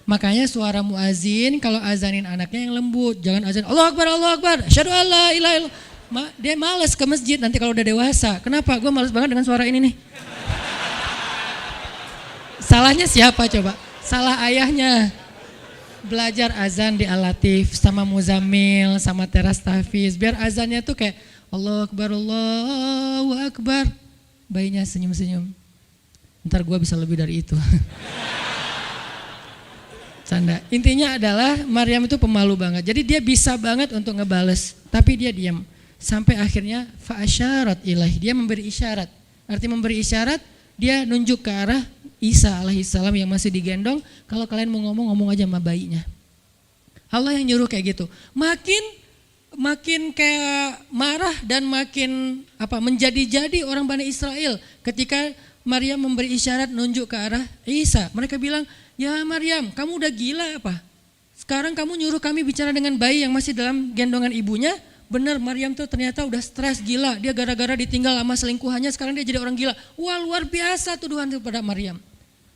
Makanya suara muazin kalau azanin anaknya yang lembut, jangan azan Allahu Akbar, asyhadu an la ilaha illallah. Dia malas ke masjid nanti kalau udah dewasa. Kenapa? Gue malas banget dengan suara ini nih. Salahnya siapa coba? Salah ayahnya. Belajar azan di Al-Latif sama Muzammil, sama Teras Tahfiz. Biar azannya tuh kayak Allahu Akbar. Bayinya senyum-senyum. Ntar gue bisa lebih dari itu. Canda. Intinya adalah Maryam itu pemalu banget. Jadi dia bisa banget untuk ngebales, tapi dia diam. Sampai akhirnya fa'asyarat ilaih, dia memberi isyarat. Arti memberi isyarat, dia nunjuk ke arah Isa alaihissalam yang masih digendong. Kalau kalian mau ngomong aja sama bayinya. Allah yang nyuruh kayak gitu. Makin kayak marah dan makin menjadi-jadi orang Bani Israel ketika Maryam memberi isyarat nunjuk ke arah Isa. Mereka bilang, ya Maryam, kamu udah gila apa? Sekarang kamu nyuruh kami bicara dengan bayi yang masih dalam gendongan ibunya. Benar, Maryam tuh ternyata udah stres gila. Dia gara-gara ditinggal sama selingkuhannya, sekarang dia jadi orang gila. Wah, luar biasa tuduhan kepada Maryam.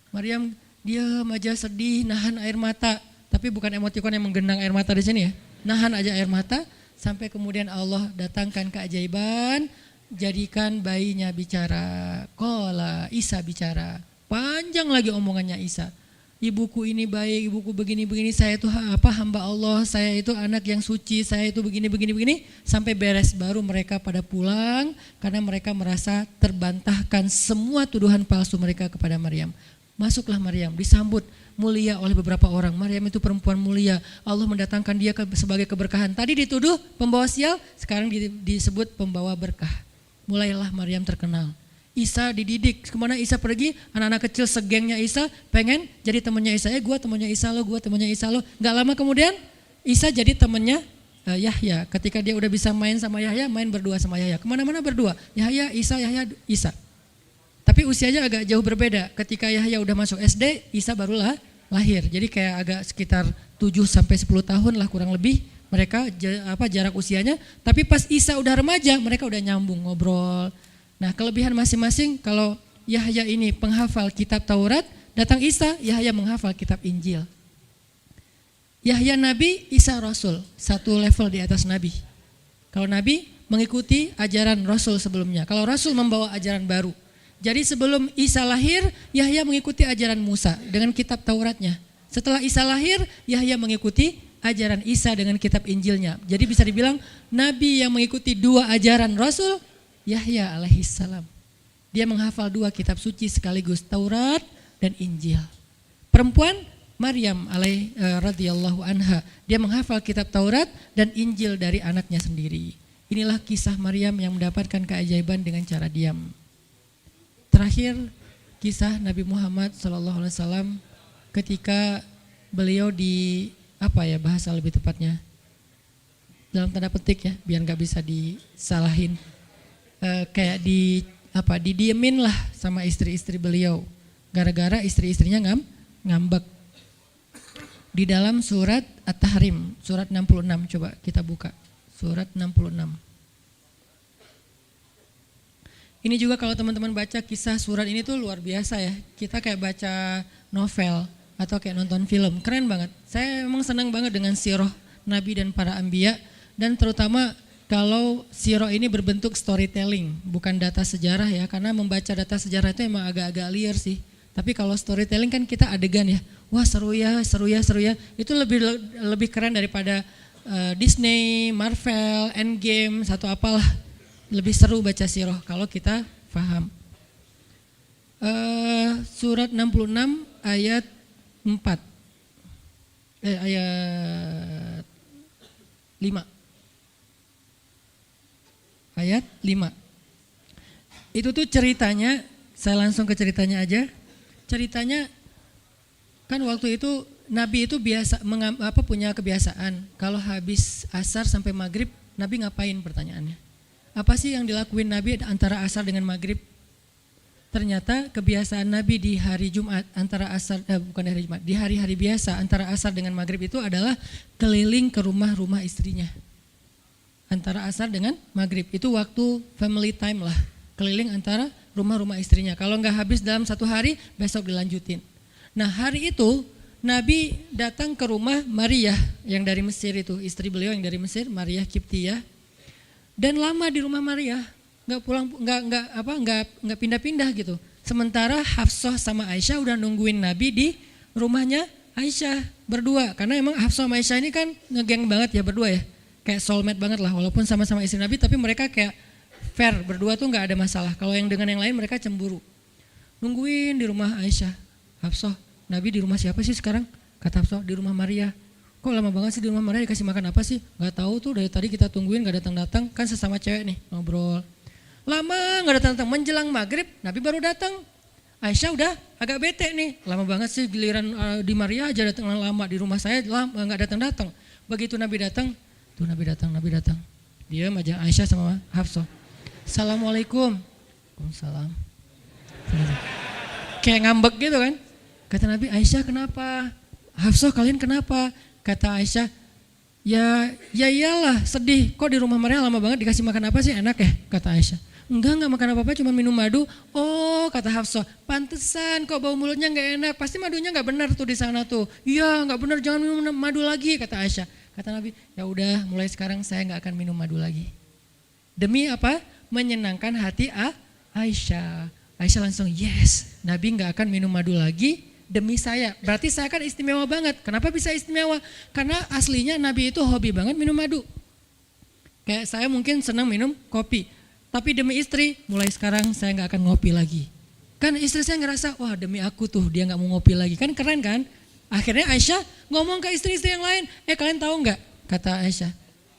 Maryam diam aja, sedih, nahan air mata. Tapi bukan emotikon yang menggenang air mata di sini ya. Nahan aja air mata sampai kemudian Allah datangkan keajaiban, jadikan bayinya bicara. Qala, Isa bicara. Panjang lagi omongannya Isa. Ibuku ini baik, ibuku begini-begini, saya itu hamba Allah, saya itu anak yang suci, saya itu begini-begini, sampai beres baru mereka pada pulang karena mereka merasa terbantahkan semua tuduhan palsu mereka kepada Maryam. Masuklah Maryam, disambut mulia oleh beberapa orang. Maryam itu perempuan mulia, Allah mendatangkan dia sebagai keberkahan. Tadi dituduh pembawa sial, sekarang disebut pembawa berkah. Mulailah Maryam terkenal. Isa dididik, kemana Isa pergi, anak-anak kecil segengnya Isa pengen jadi temannya Isa. Gue temannya Isa lo, gue temannya Isa lo. Gak lama kemudian Isa jadi temannya Yahya. Ketika dia udah bisa main sama Yahya, main berdua sama Yahya. Kemana-mana berdua, Yahya, Isa. Tapi usianya agak jauh berbeda. Ketika Yahya udah masuk SD, Isa barulah lahir. Jadi kayak agak sekitar 7-10 tahun lah kurang lebih mereka jarak usianya. Tapi pas Isa udah remaja, mereka udah nyambung ngobrol. Nah, kelebihan masing-masing, kalau Yahya ini penghafal kitab Taurat, datang Isa, Yahya menghafal kitab Injil. Yahya Nabi, Isa Rasul, satu level di atas Nabi. Kalau Nabi mengikuti ajaran Rasul sebelumnya, kalau Rasul membawa ajaran baru. Jadi sebelum Isa lahir, Yahya mengikuti ajaran Musa dengan kitab Tauratnya. Setelah Isa lahir, Yahya mengikuti ajaran Isa dengan kitab Injilnya. Jadi bisa dibilang Nabi yang mengikuti dua ajaran Rasul, Yahya alaihissalam. Dia menghafal dua kitab suci sekaligus, Taurat dan Injil. Perempuan Maryam radhiyallahu anha, dia menghafal kitab Taurat dan Injil dari anaknya sendiri. Inilah kisah Maryam yang mendapatkan keajaiban dengan cara diam. terakhir kisah Nabi Muhammad SAW ketika beliau bahasa lebih tepatnya dalam tanda petik ya, biar nggak bisa disalahin, kayak didiemin lah sama istri-istri beliau, gara-gara istri-istrinya ngambek. Di dalam surat At-Tahrim, surat 66, coba kita buka, surat 66. Ini juga kalau teman-teman baca kisah surat ini tuh luar biasa ya, kita kayak baca novel atau kayak nonton film, keren banget. Saya memang senang banget dengan sirah Nabi dan para anbiya. Dan terutama kalau sirah ini berbentuk storytelling, bukan data sejarah ya, karena membaca data sejarah itu emang agak-agak liar sih. Tapi kalau storytelling kan kita adegan ya, wah seru ya, itu lebih keren daripada Disney, Marvel, Endgame, satu apalah. Lebih seru baca sirah kalau kita paham. Surat 66 ayat 4, ayat 5. Ayat 5. Itu tuh ceritanya, saya langsung ke ceritanya aja. Ceritanya kan waktu itu Nabi itu punya kebiasaan kalau habis asar sampai maghrib, Nabi ngapain pertanyaannya? Apa sih yang dilakuin Nabi antara asar dengan maghrib? Ternyata kebiasaan Nabi di hari Jumat di hari-hari biasa antara asar dengan maghrib itu adalah keliling ke rumah-rumah istrinya. Antara asar dengan maghrib itu waktu family time lah, keliling antara rumah-rumah istrinya. Kalau nggak habis dalam satu hari, besok dilanjutin. Nah hari itu Nabi datang ke rumah Maria yang dari Mesir itu, istri beliau yang dari Mesir, Maria Kiptiyah, dan lama di rumah Maria, nggak pindah-pindah gitu. Sementara Hafsah sama Aisyah udah nungguin Nabi di rumahnya Aisyah berdua, karena emang Hafsah sama Aisyah ini kan ngegeng banget ya berdua ya. Kayak soulmate banget lah, walaupun sama-sama istri Nabi, tapi mereka kayak fair, berdua tuh nggak ada masalah. Kalau yang dengan yang lain mereka cemburu. Nungguin di rumah Aisyah. Hafsah, Nabi di rumah siapa sih sekarang? Kata Hafsah, di rumah Maria. Kok lama banget sih di rumah Maria, dikasih makan apa sih? Nggak tahu tuh, dari tadi kita tungguin nggak datang-datang. Kan sesama cewek nih ngobrol. Lama nggak datang-datang, menjelang maghrib Nabi baru datang. Aisyah udah agak bete nih, lama banget sih giliran di Maria aja datang lama, di rumah saya lama nggak datang-datang. Begitu Nabi datang, tuh Nabi datang. Diam aja Aisyah sama Hafsah. Assalamualaikum. Waalaikumsalam. Kayak ngambek gitu kan. Kata Nabi, Aisyah kenapa? Hafsah kalian kenapa? Kata Aisyah, ya iyalah sedih. Kok di rumah Maria lama banget dikasih makan apa sih, enak ya? Kata Aisyah. Enggak makan apa-apa, cuma minum madu. Oh kata Hafsah, pantesan kok bau mulutnya nggak enak. Pasti madunya nggak benar tuh di sana tuh. Iya nggak benar, jangan minum madu lagi kata Aisyah. Kata Nabi, ya udah mulai sekarang saya nggak akan minum madu lagi. Demi apa? Menyenangkan hati Aisyah. Aisyah langsung yes, Nabi nggak akan minum madu lagi demi saya. Berarti saya kan istimewa banget. Kenapa bisa istimewa? Karena aslinya Nabi itu hobi banget minum madu. Kayak saya mungkin senang minum kopi. Tapi demi istri, mulai sekarang saya nggak akan ngopi lagi. Kan istri saya ngerasa, wah demi aku tuh dia nggak mau ngopi lagi. Kan keren kan? Akhirnya Aisyah ngomong ke istri-istri yang lain, kalian tahu nggak? Kata Aisyah,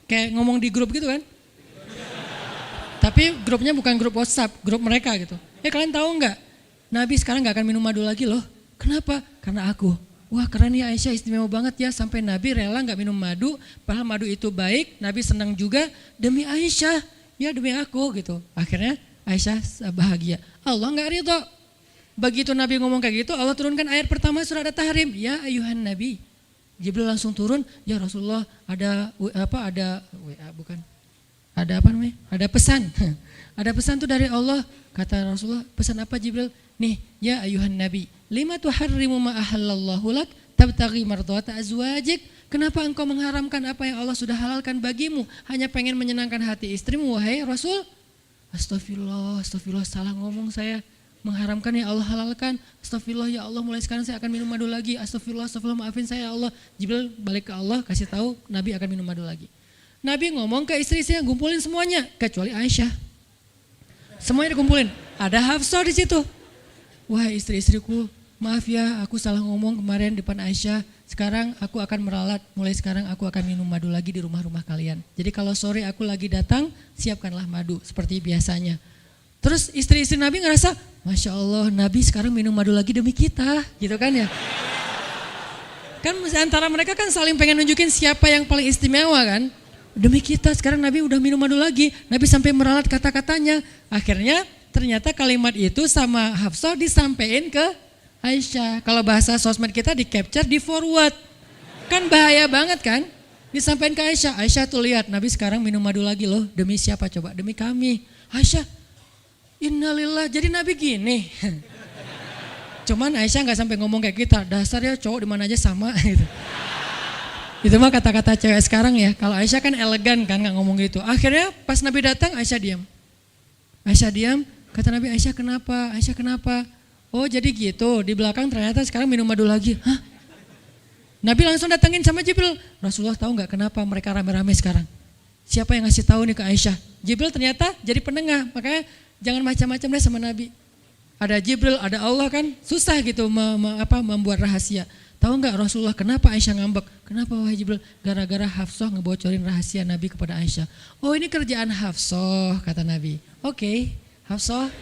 kayak ngomong di grup gitu kan? Tapi grupnya bukan grup WhatsApp, grup mereka gitu. Kalian tahu nggak? Nabi sekarang nggak akan minum madu lagi loh. Kenapa? Karena aku. Wah keren ya Aisyah, istimewa banget ya. Sampai Nabi rela nggak minum madu, padahal madu itu baik. Nabi senang juga demi Aisyah, ya demi aku gitu. Akhirnya Aisyah bahagia. Allah nggak ridho. Begitu Nabi ngomong kayak gitu, Allah turunkan ayat pertama surat At-Tahrim. Ya ayuhan Nabi. Jibril langsung turun, ya Rasulullah ada pesan. Ada pesan tuh dari Allah. Kata Rasulullah, pesan apa Jibril? Nih, ya ayuhan Nabi, lima tuharrimu ma ahallallahu lak tabtaghi mardhata azwajik. Kenapa engkau mengharamkan apa yang Allah sudah halalkan bagimu? Hanya pengen menyenangkan hati istrimu, wahai Rasul? Astagfirullah, salah ngomong saya. Mengharamkan ya Allah halalkan. Astagfirullah ya Allah, mulai sekarang saya akan minum madu lagi. Astagfirullah, maafin saya ya Allah. Jibril balik ke Allah, kasih tahu Nabi akan minum madu lagi. Nabi ngomong ke istri-istrinya, ngumpulin semuanya kecuali Aisyah. Semuanya dikumpulin. Ada Hafsah di situ. Wah istri-istriku, maaf ya aku salah ngomong kemarin depan Aisyah. Sekarang aku akan meralat, mulai sekarang aku akan minum madu lagi di rumah-rumah kalian. Jadi kalau sore aku lagi datang, siapkanlah madu seperti biasanya. Terus istri-istri Nabi ngerasa, Masya Allah Nabi sekarang minum madu lagi demi kita, gitu kan ya. Kan antara mereka kan saling pengen nunjukin siapa yang paling istimewa kan. Demi kita sekarang Nabi udah minum madu lagi. Nabi sampai meralat kata-katanya. Akhirnya ternyata kalimat itu sama Hafsah disampaikan ke Aisyah. Kalau bahasa sosmed kita di capture, di forward. Kan bahaya banget kan? Disampaikan ke Aisyah. Aisyah tuh lihat Nabi sekarang minum madu lagi loh. Demi siapa coba? Demi kami. Aisyah, innalillah, jadi Nabi gini. Cuman Aisyah gak sampai ngomong kayak kita. Dasarnya cowok dimana aja sama gitu. Itu mah kata-kata cewek sekarang ya. Kalau Aisyah kan elegan kan gak ngomong gitu. Akhirnya pas Nabi datang Aisyah diam. Aisyah diam, kata Nabi, Aisyah kenapa? Aisyah kenapa? Oh jadi gitu, di belakang ternyata sekarang minum madu lagi. Hah? Nabi langsung datangin sama Jibril. Rasulullah tahu gak kenapa mereka rame-rame sekarang? Siapa yang ngasih tahu nih ke Aisyah? Jibril ternyata jadi penengah, makanya jangan macam-macam deh sama Nabi. Ada Jibril, ada Allah kan, susah gitu membuat rahasia. Tahu nggak Rasulullah kenapa Aisyah ngambek? Kenapa wahai Jibril? Gara-gara Hafsah ngebocorin rahasia Nabi kepada Aisyah. Oh ini kerjaan Hafsah, kata Nabi. Oke, Hafsah.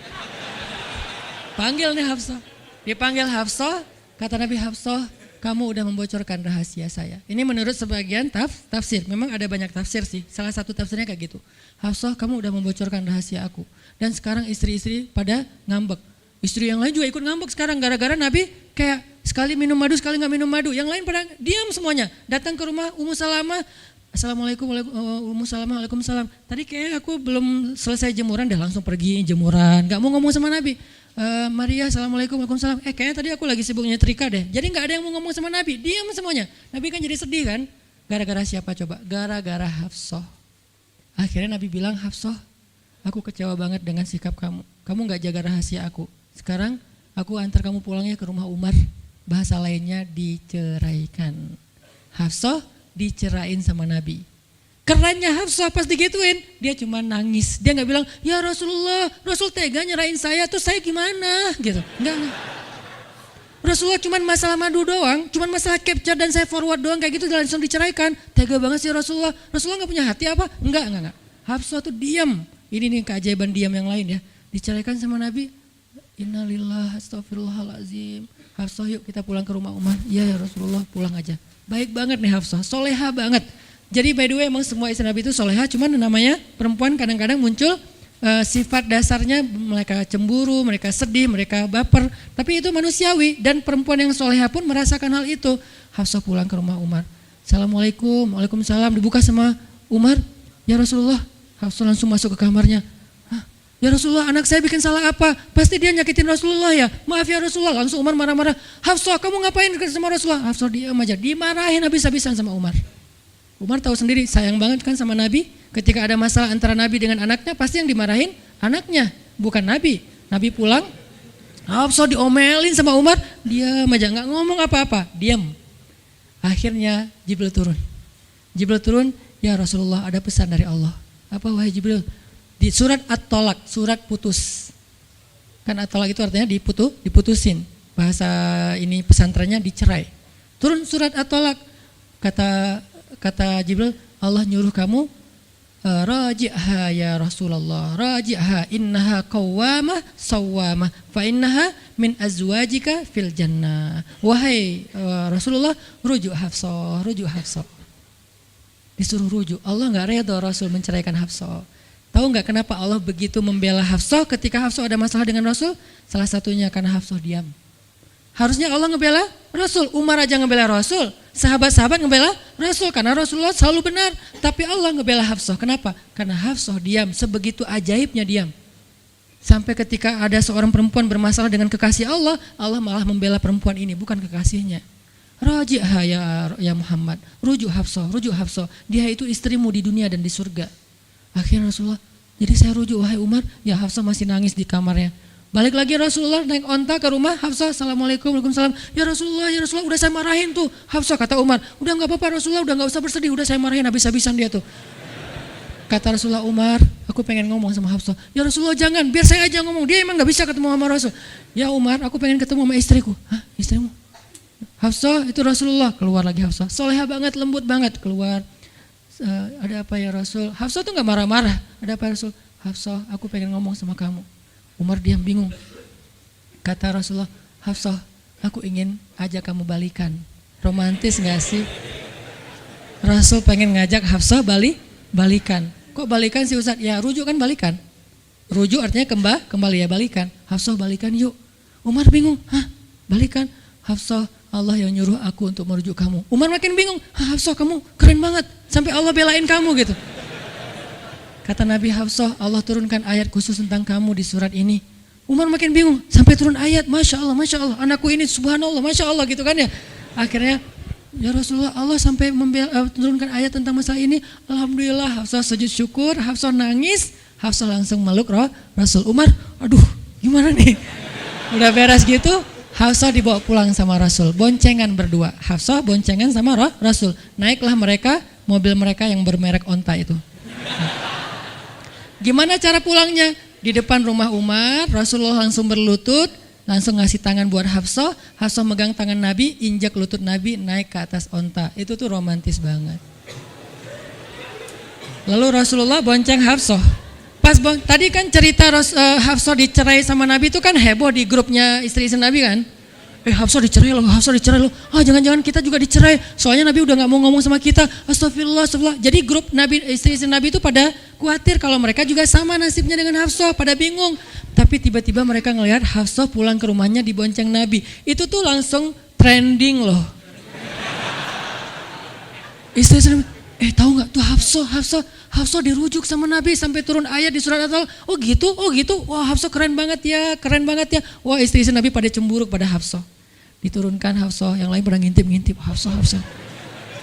Panggil nih Hafsah. Dipanggil Hafsah, kata Nabi, Hafsah, kamu udah membocorkan rahasia saya. Ini menurut sebagian tafsir. Memang ada banyak tafsir sih. Salah satu tafsirnya kayak gitu. Hafsah, kamu udah membocorkan rahasia aku. Dan sekarang istri-istri pada ngambek. Istri yang lain juga ikut ngambek sekarang gara-gara Nabi kayak sekali minum madu, sekali gak minum madu. Yang lain pada diam semuanya. Datang ke rumah Ummu Salamah. Assalamualaikum, Ummu Salamah, waalaikumsalam. Tadi kayak aku belum selesai jemuran, dah langsung pergi jemuran. Gak mau ngomong sama Nabi. Maria, assalamualaikum, waalaikumsalam. Kayaknya tadi aku lagi sibuk nyetrika deh. Jadi gak ada yang mau ngomong sama Nabi. Diam semuanya. Nabi kan jadi sedih kan. Gara-gara siapa coba? Gara-gara Hafsah. Akhirnya Nabi bilang, Hafsah, aku kecewa banget dengan sikap kamu. Kamu gak jaga rahasia aku. Sekarang aku antar kamu pulangnya ke rumah Umar. Bahasa lainnya diceraikan. Hafsah dicerain sama Nabi. Kerennya Hafsah pas digituin, dia cuma nangis. Dia gak bilang, ya Rasulullah, Rasul tega nyerain saya, terus saya gimana? Gitu. Enggak. Rasulullah cuma masalah madu doang, cuma masalah capture dan saya forward doang kayak gitu langsung diceraikan. Tega banget sih Rasulullah. Rasulullah gak punya hati apa? Enggak. Hafsah tuh diam. Ini nih keajaiban diam yang lain ya. Diceraikan sama Nabi. Innalillah, astagfirullahaladzim. Hafsah yuk kita pulang ke rumah Umar. Iya ya Rasulullah, pulang aja. Baik banget nih Hafsah, soleha banget. Jadi by the way emang semua istri Nabi itu soleha, cuman namanya perempuan kadang-kadang muncul sifat dasarnya mereka cemburu, mereka sedih, mereka baper. Tapi itu manusiawi dan perempuan yang soleha pun merasakan hal itu. Hafsah pulang ke rumah Umar. Assalamualaikum, waalaikumsalam, dibuka sama Umar. Ya Rasulullah, Hafsah langsung masuk ke kamarnya. Ya Rasulullah, anak saya bikin salah apa? Pasti dia nyakitin Rasulullah ya. Maaf ya Rasulullah. Langsung Umar marah-marah. Hafsah, kamu ngapain sama Rasulullah? Hafsah diam aja. Dimarahin habis-habisan sama Umar. Umar tahu sendiri, sayang banget kan sama Nabi. Ketika ada masalah antara Nabi dengan anaknya, pasti yang dimarahin anaknya, bukan Nabi. Nabi pulang, Hafsah diomelin sama Umar. Diam aja, nggak ngomong apa-apa. Diam. Akhirnya Jibril turun. Jibril turun, ya Rasulullah ada pesan dari Allah. Apa wahai Jibril? Di surat At-Tolak, surat putus. Kan At-Tolak itu artinya diputusin. Bahasa ini pesantrennya dicerai. Turun surat At-Tolak. Kata Jibril, Allah nyuruh kamu raji'ha ya Rasulullah. Raji'ha innaha qawwamah sawwamah fa innaha min azwajika fil jannah. Wahai Rasulullah, rujuk Hafsah, rujuk Hafsah. Disuruh rujuk. Allah enggak redha Rasul menceraikan Hafsah. Tahu nggak kenapa Allah begitu membela Hafsah ketika Hafsah ada masalah dengan Rasul? Salah satunya karena Hafsah diam. Harusnya Allah ngebela Rasul, Umar aja ngebela Rasul, sahabat-sahabat ngebela Rasul karena Rasulullah selalu benar. Tapi Allah ngebela Hafsah, kenapa? Karena Hafsah diam, sebegitu ajaibnya diam. Sampai ketika ada seorang perempuan bermasalah dengan kekasih Allah, Allah malah membela perempuan ini, bukan kekasihnya. Raji'ha ya Muhammad, rujuk Hafsah, dia itu istrimu di dunia dan di surga. Akhirnya Rasulullah, jadi saya rujuk wahai Umar, ya Hafsah masih nangis di kamarnya. Balik lagi Rasulullah naik onta ke rumah Hafsah, assalamualaikum, waalaikumsalam. Ya Rasulullah, udah saya marahin tuh. Hafsah kata Umar, udah gak apa-apa Rasulullah, udah gak usah bersedih, udah saya marahin habis-habisan dia tuh. Kata Rasulullah, Umar, aku pengen ngomong sama Hafsah. Ya Rasulullah jangan, biar saya aja ngomong, dia emang gak bisa ketemu sama Rasul. Ya Umar, aku pengen ketemu sama istriku. Hah, istrimu? Hafsah itu Rasulullah, keluar lagi Hafsah. Soleha banget, lembut banget, keluar. Ada apa ya Rasul? Hafsah tuh gak marah-marah. Ada apa ya Rasul? Hafsah, aku pengen ngomong sama kamu. Umar diam bingung. Kata Rasulullah, Hafsah, aku ingin ajak kamu balikan. Romantis gak sih? Rasul pengen ngajak Hafsah balikan. Kok balikan sih Ustaz? Ya rujuk kan balikan. Rujuk artinya kembali ya balikan. Hafsah balikan yuk. Umar bingung, balikan? Hafsah, Allah yang nyuruh aku untuk merujuk kamu. Umar makin bingung, Hafsah kamu keren banget. Sampai Allah belain kamu gitu. Kata Nabi, Hafsah, Allah turunkan ayat khusus tentang kamu di surat ini. Umar makin bingung, sampai turun ayat, Masya Allah, anakku ini subhanallah, Masya Allah gitu kan ya. Akhirnya, ya Rasulullah, Allah sampai menurunkan ayat tentang masalah ini. Alhamdulillah, Hafsah sujud syukur, Hafsah nangis, Hafsah langsung meluk Rasul. Umar, aduh gimana nih? Udah beres gitu, Hafsah dibawa pulang sama Rasul. Boncengan berdua, Hafsah boncengan sama Rasul. Naiklah mereka, mobil mereka yang bermerek onta itu. Gimana cara pulangnya? Di depan rumah Umar, Rasulullah langsung berlutut, langsung ngasih tangan buat Hafsah. Hafsah megang tangan Nabi, injak lutut Nabi, naik ke atas onta. Itu tuh romantis banget. Lalu Rasulullah bonceng Hafsah. Tadi kan cerita Hafsah dicerai sama Nabi itu kan heboh di grupnya istri-istri Nabi kan. Hafsah dicerai loh. Jangan-jangan kita juga dicerai. Soalnya Nabi udah gak mau ngomong sama kita. Astagfirullah. Jadi grup Nabi, istri-istri Nabi itu pada khawatir kalau mereka juga sama nasibnya dengan Hafsah. Pada bingung. Tapi tiba-tiba mereka ngelihat Hafsah pulang ke rumahnya dibonceng Nabi. Itu tuh langsung trending loh. Istri-istri Nabi, tahu gak tuh Hafsah dirujuk sama Nabi sampai turun ayat di surat At-Talaq. Oh gitu. Wah Hafsah keren banget ya. Wah istri-istri Nabi pada cemburu pada Hafsah. Diturunkan Hafsah, yang lain pada ngintip Hafsah.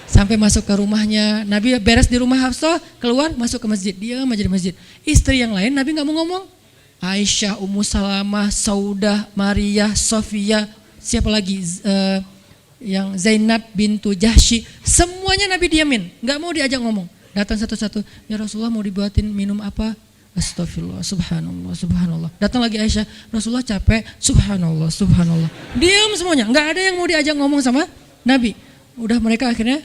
Sampai masuk ke rumahnya, Nabi beres di rumah Hafsah, keluar masuk ke masjid, diam aja di masjid. Istri yang lain Nabi gak mau ngomong. Aisyah, Ummu Salamah, Saudah, Maria, Sofia, siapa lagi? Yang Zainab bintu Jahsy, semuanya Nabi diamin, gak mau diajak ngomong. Datang satu-satu, ya Rasulullah mau dibuatin minum apa? Astagfirullah, subhanallah. Datang lagi Aisyah, Rasulullah capek, subhanallah. Diam semuanya, nggak ada yang mau diajak ngomong sama Nabi. Udah mereka akhirnya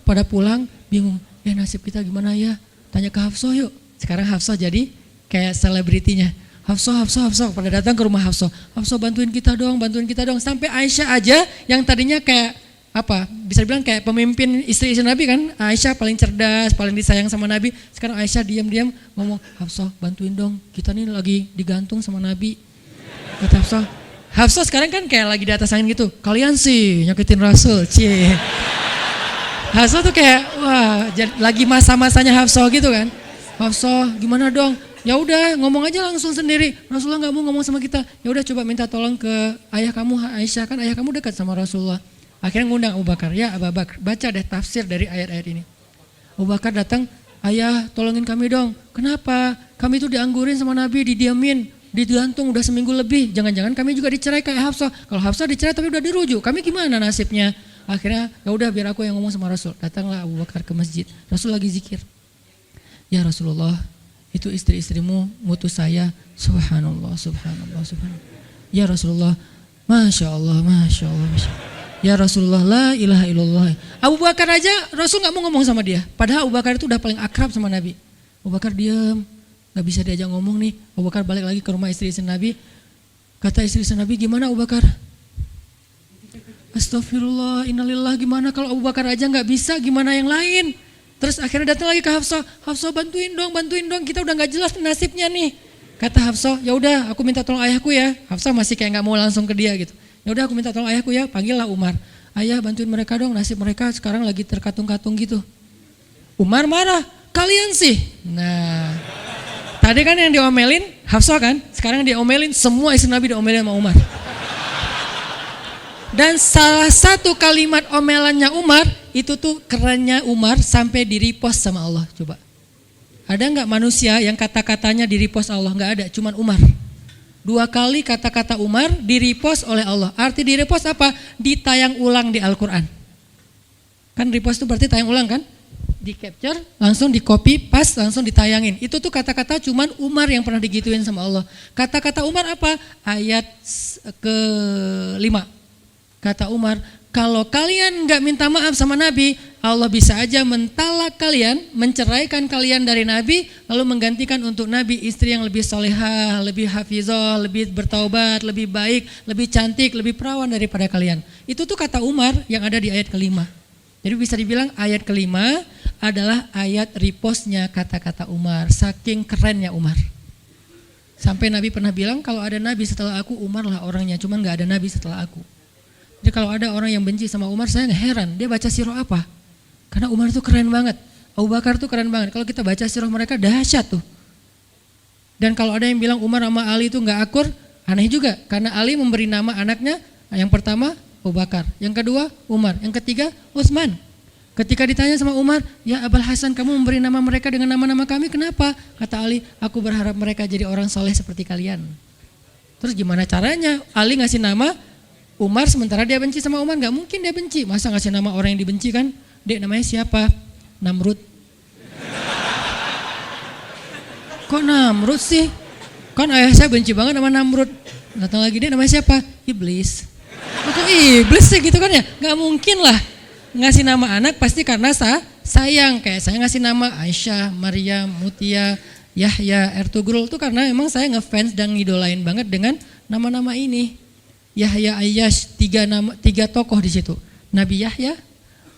pada pulang, bingung, ya nasib kita gimana ya? Tanya ke Hafsah yuk. Sekarang Hafsah jadi kayak selebritinya. Hafsah, pada datang ke rumah Hafsah. Hafsah bantuin kita dong. Sampai Aisyah aja yang tadinya kayak bisa dibilang kayak pemimpin istri-istri Nabi kan, Aisyah paling cerdas, paling disayang sama Nabi. Sekarang Aisyah diam-diam ngomong, Hafsah bantuin dong, kita nih lagi digantung sama Nabi. Kata Hafsah sekarang kan kayak lagi di atas angin gitu, kalian sih nyakitin Rasul, cie. Hafsah tuh kayak, wah lagi masa-masanya Hafsah gitu kan. Hafsah gimana dong? Ya udah ngomong aja langsung sendiri. Rasulullah nggak mau ngomong sama kita. Ya udah coba minta tolong ke ayah kamu Aisyah, kan ayah kamu dekat sama Rasulullah. Akhirnya ngundang Abu Bakar, ya Abu Bakar, baca deh tafsir dari ayat-ayat ini. Abu Bakar datang, ayah tolongin kami dong. Kenapa? Kami itu dianggurin sama Nabi, didiamin, digantung udah seminggu lebih. Jangan-jangan kami juga dicerai kayak Hafsah. Kalau Hafsah dicerai tapi udah dirujuk, kami gimana nasibnya? Akhirnya ya udah biar aku yang ngomong sama Rasul. Datanglah Abu Bakar ke masjid. Rasul lagi zikir. Ya Rasulullah, itu istri-istrimu mutus saya. Subhanallah. Ya Rasulullah, Masya Allah. Ya Rasulullah, la ilaha illallah. Abu Bakar aja Rasul gak mau ngomong sama dia. Padahal Abu Bakar itu udah paling akrab sama Nabi. Abu Bakar diam, gak bisa diajak ngomong nih. Abu Bakar balik lagi ke rumah istri-istri Nabi. Kata istri-istri Nabi, gimana Abu Bakar? Astagfirullah, innalillah, gimana kalau Abu Bakar aja gak bisa, gimana yang lain? Terus akhirnya datang lagi ke Hafsah. Hafsah bantuin dong, kita udah gak jelas nasibnya nih. Kata Hafsah, ya udah aku minta tolong ayahku ya. Hafsah masih kayak gak mau langsung ke dia gitu. Ya udah aku minta tolong ayahku ya, panggillah Umar. Ayah bantuin mereka dong, nasib mereka sekarang lagi terkatung-katung gitu. Umar marah, kalian sih. Nah, tadi kan yang diomelin Hafsah kan, sekarang diomelin semua istri Nabi diomelin sama Umar. Dan salah satu kalimat omelannya Umar, itu tuh kerennya Umar sampai di-repost sama Allah. Coba, ada gak manusia yang kata-katanya di-repost Allah? Gak ada, cuman Umar. 2 kali kata-kata Umar di-repost oleh Allah. Arti di-repost apa? Ditayang ulang di Al-Quran. Kan repost itu berarti tayang ulang kan? Di-capture, langsung di-copy, paste, langsung ditayangin. Itu tuh kata-kata cuman Umar yang pernah digituin sama Allah. Kata-kata Umar apa? Ayat ke-5. Kata Umar, Kalau kalian nggak minta maaf sama Nabi, Allah bisa aja mentalak kalian, menceraikan kalian dari Nabi, lalu menggantikan untuk Nabi istri yang lebih solehah, lebih hafizah, lebih bertaubat, lebih baik, lebih cantik, lebih perawan daripada kalian. Itu tuh kata Umar yang ada di ayat kelima. Jadi bisa dibilang ayat kelima adalah ayat repostnya kata-kata Umar, saking kerennya Umar. Sampai Nabi pernah bilang kalau ada Nabi setelah aku, Umar lah orangnya, cuman gak ada Nabi setelah aku. Jadi kalau ada orang yang benci sama Umar, saya heran, dia baca sirah apa? Karena Umar tuh keren banget, Abu Bakar tuh keren banget. Kalau kita baca sirah mereka dahsyat tuh. Dan kalau ada yang bilang Umar sama Ali itu gak akur, aneh juga. Karena Ali memberi nama anaknya, yang pertama Abu Bakar, yang kedua Umar, yang ketiga Utsman. Ketika ditanya sama Umar, ya Abul Hasan kamu memberi nama mereka dengan nama-nama kami, kenapa? Kata Ali, aku berharap mereka jadi orang soleh seperti kalian. Terus gimana caranya? Ali ngasih nama Umar sementara dia benci sama Umar, gak mungkin dia benci. Masa ngasih nama orang yang dibenci kan? Dek namanya siapa? Namrud. Kok Namrud sih? Kan ayah saya benci banget sama Namrud. Datang lagi, dia namanya siapa? Iblis. Kok iblis sih gitu kan ya? Gak mungkin lah. Ngasih nama anak pasti karena sayang. Kayak saya ngasih nama Aisyah, Maryam, Mutia, Yahya, Ertugrul. Itu karena emang saya ngefans dan ngidolain banget dengan nama-nama ini. Yahya, Ayyash, tiga tokoh di situ. Nabi Yahya,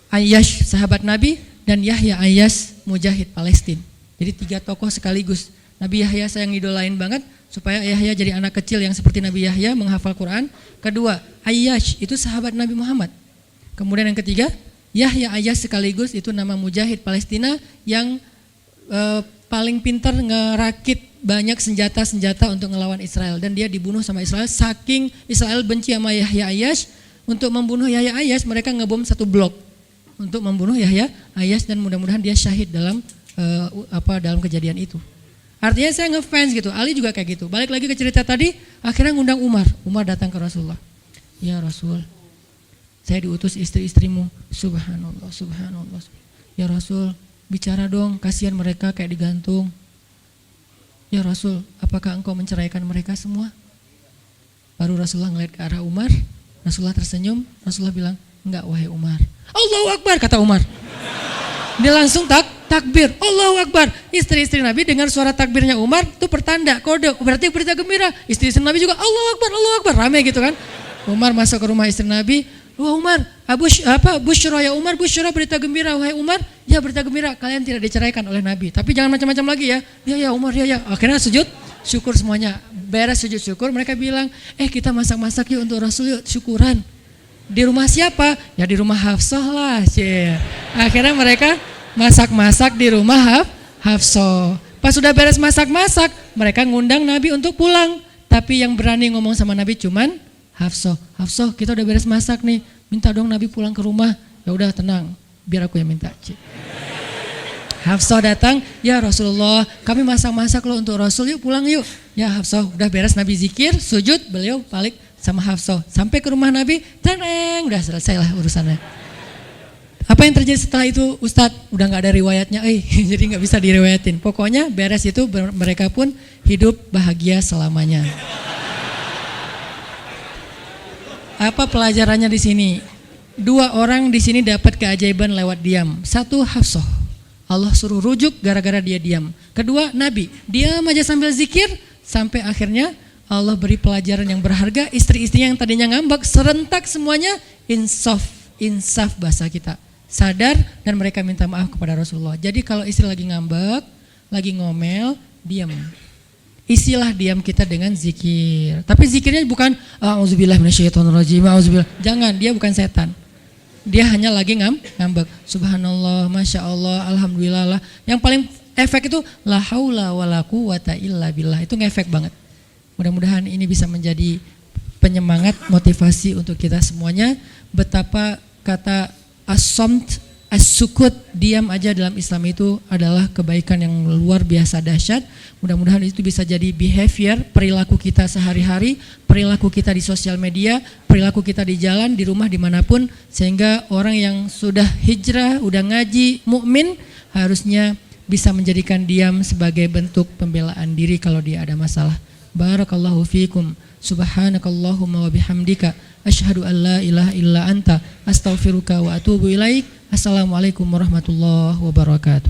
Ayyash sahabat Nabi, dan Yahya Ayyash mujahid Palestina. Jadi 3 tokoh sekaligus. Nabi Yahya saya ngidolain banget supaya Yahya jadi anak kecil yang seperti Nabi Yahya menghafal Quran. Kedua, Ayyash itu sahabat Nabi Muhammad. Kemudian yang ketiga, Yahya Ayyash sekaligus itu nama mujahid Palestina yang paling pintar ngerakit banyak senjata-senjata untuk ngelawan Israel, dan dia dibunuh sama Israel. Saking Israel benci sama Yahya Ayyash, untuk membunuh Yahya Ayyash mereka ngebom 1 blok untuk membunuh Yahya Ayyash, dan mudah-mudahan dia syahid dalam dalam kejadian itu. Artinya saya ngefans gitu. Ali juga kayak gitu. Balik lagi ke cerita tadi, akhirnya ngundang Umar. Umar datang ke Rasulullah. Ya Rasul, saya diutus istri-istrimu. Subhanallah, subhanallah. Ya Rasul, bicara dong, kasihan mereka kayak digantung. Ya Rasul, apakah engkau menceraikan mereka semua? Baru Rasulullah ngeliat ke arah Umar, Rasulullah tersenyum, Rasulullah bilang, enggak wahai Umar. Allahu Akbar, kata Umar. Dia langsung takbir, Allahu Akbar. Istri-istri Nabi dengar suara takbirnya Umar, itu pertanda, kode, berarti berita gembira. Istri-istri Nabi juga Allahu Akbar, rame gitu kan. Umar masuk ke rumah istri Nabi, wah Umar, busyra ya Umar, busyra berita gembira, wahai Umar, ya berita gembira, kalian tidak diceraikan oleh Nabi. Tapi jangan macam-macam lagi ya. Ya Umar, ya. Akhirnya sujud syukur semuanya. Beres sujud syukur, mereka bilang, kita masak-masak yuk untuk Rasul, yuk syukuran. Di rumah siapa? Ya di rumah Hafsah lah. Akhirnya mereka masak-masak di rumah Hafsah. Pas sudah beres masak-masak, mereka ngundang Nabi untuk pulang. Tapi yang berani ngomong sama Nabi cuman Hafsah, kita udah beres masak nih, minta dong Nabi pulang ke rumah. Ya udah tenang, biar aku yang minta. Hafsah datang, ya Rasulullah, kami masak-masak loh untuk Rasul, yuk pulang yuk. Ya Hafsah, udah beres Nabi zikir, sujud, beliau balik sama Hafsah. Sampai ke rumah Nabi, tenang, udah selesai lah urusannya. Apa yang terjadi setelah itu Ustadz? Udah gak ada riwayatnya, jadi gak bisa diriwayatin. Pokoknya beres itu mereka pun hidup bahagia selamanya. Apa pelajarannya di sini? 2 orang di sini dapat keajaiban lewat diam. 1 Hafsah, Allah suruh rujuk gara-gara dia diam. Kedua Nabi, diam aja sambil zikir, sampai akhirnya Allah beri pelajaran yang berharga. Istri-istrinya yang tadinya ngambek, serentak semuanya insaf bahasa kita, sadar dan mereka minta maaf kepada Rasulullah. Jadi kalau istri lagi ngambek, lagi ngomel, diam. Isilah diam kita dengan zikir. Tapi zikirnya bukan auzubillahi minasyaitonirrajim, auzubillah. Jangan, dia bukan setan. Dia hanya lagi ngambek. Subhanallah, masya Allah, alhamdulillah. Yang paling efek itu la haula wala quwata illa billah. Itu ngefek banget. Mudah-mudahan ini bisa menjadi penyemangat, motivasi untuk kita semuanya. Betapa kata as-samt, as-sukut, diam aja dalam Islam itu adalah kebaikan yang luar biasa dahsyat. Mudah-mudahan itu bisa jadi behavior, perilaku kita sehari-hari, perilaku kita di sosial media, perilaku kita di jalan, di rumah, dimanapun. Sehingga orang yang sudah hijrah, udah ngaji, mukmin, harusnya bisa menjadikan diam sebagai bentuk pembelaan diri kalau dia ada masalah. Barakallahu fikum. Subhanakallahumma wa bihamdika asyhadu an la ilaha illa anta astaghfiruka wa atubu ilaik. Assalamualaikum warahmatullahi wabarakatuh.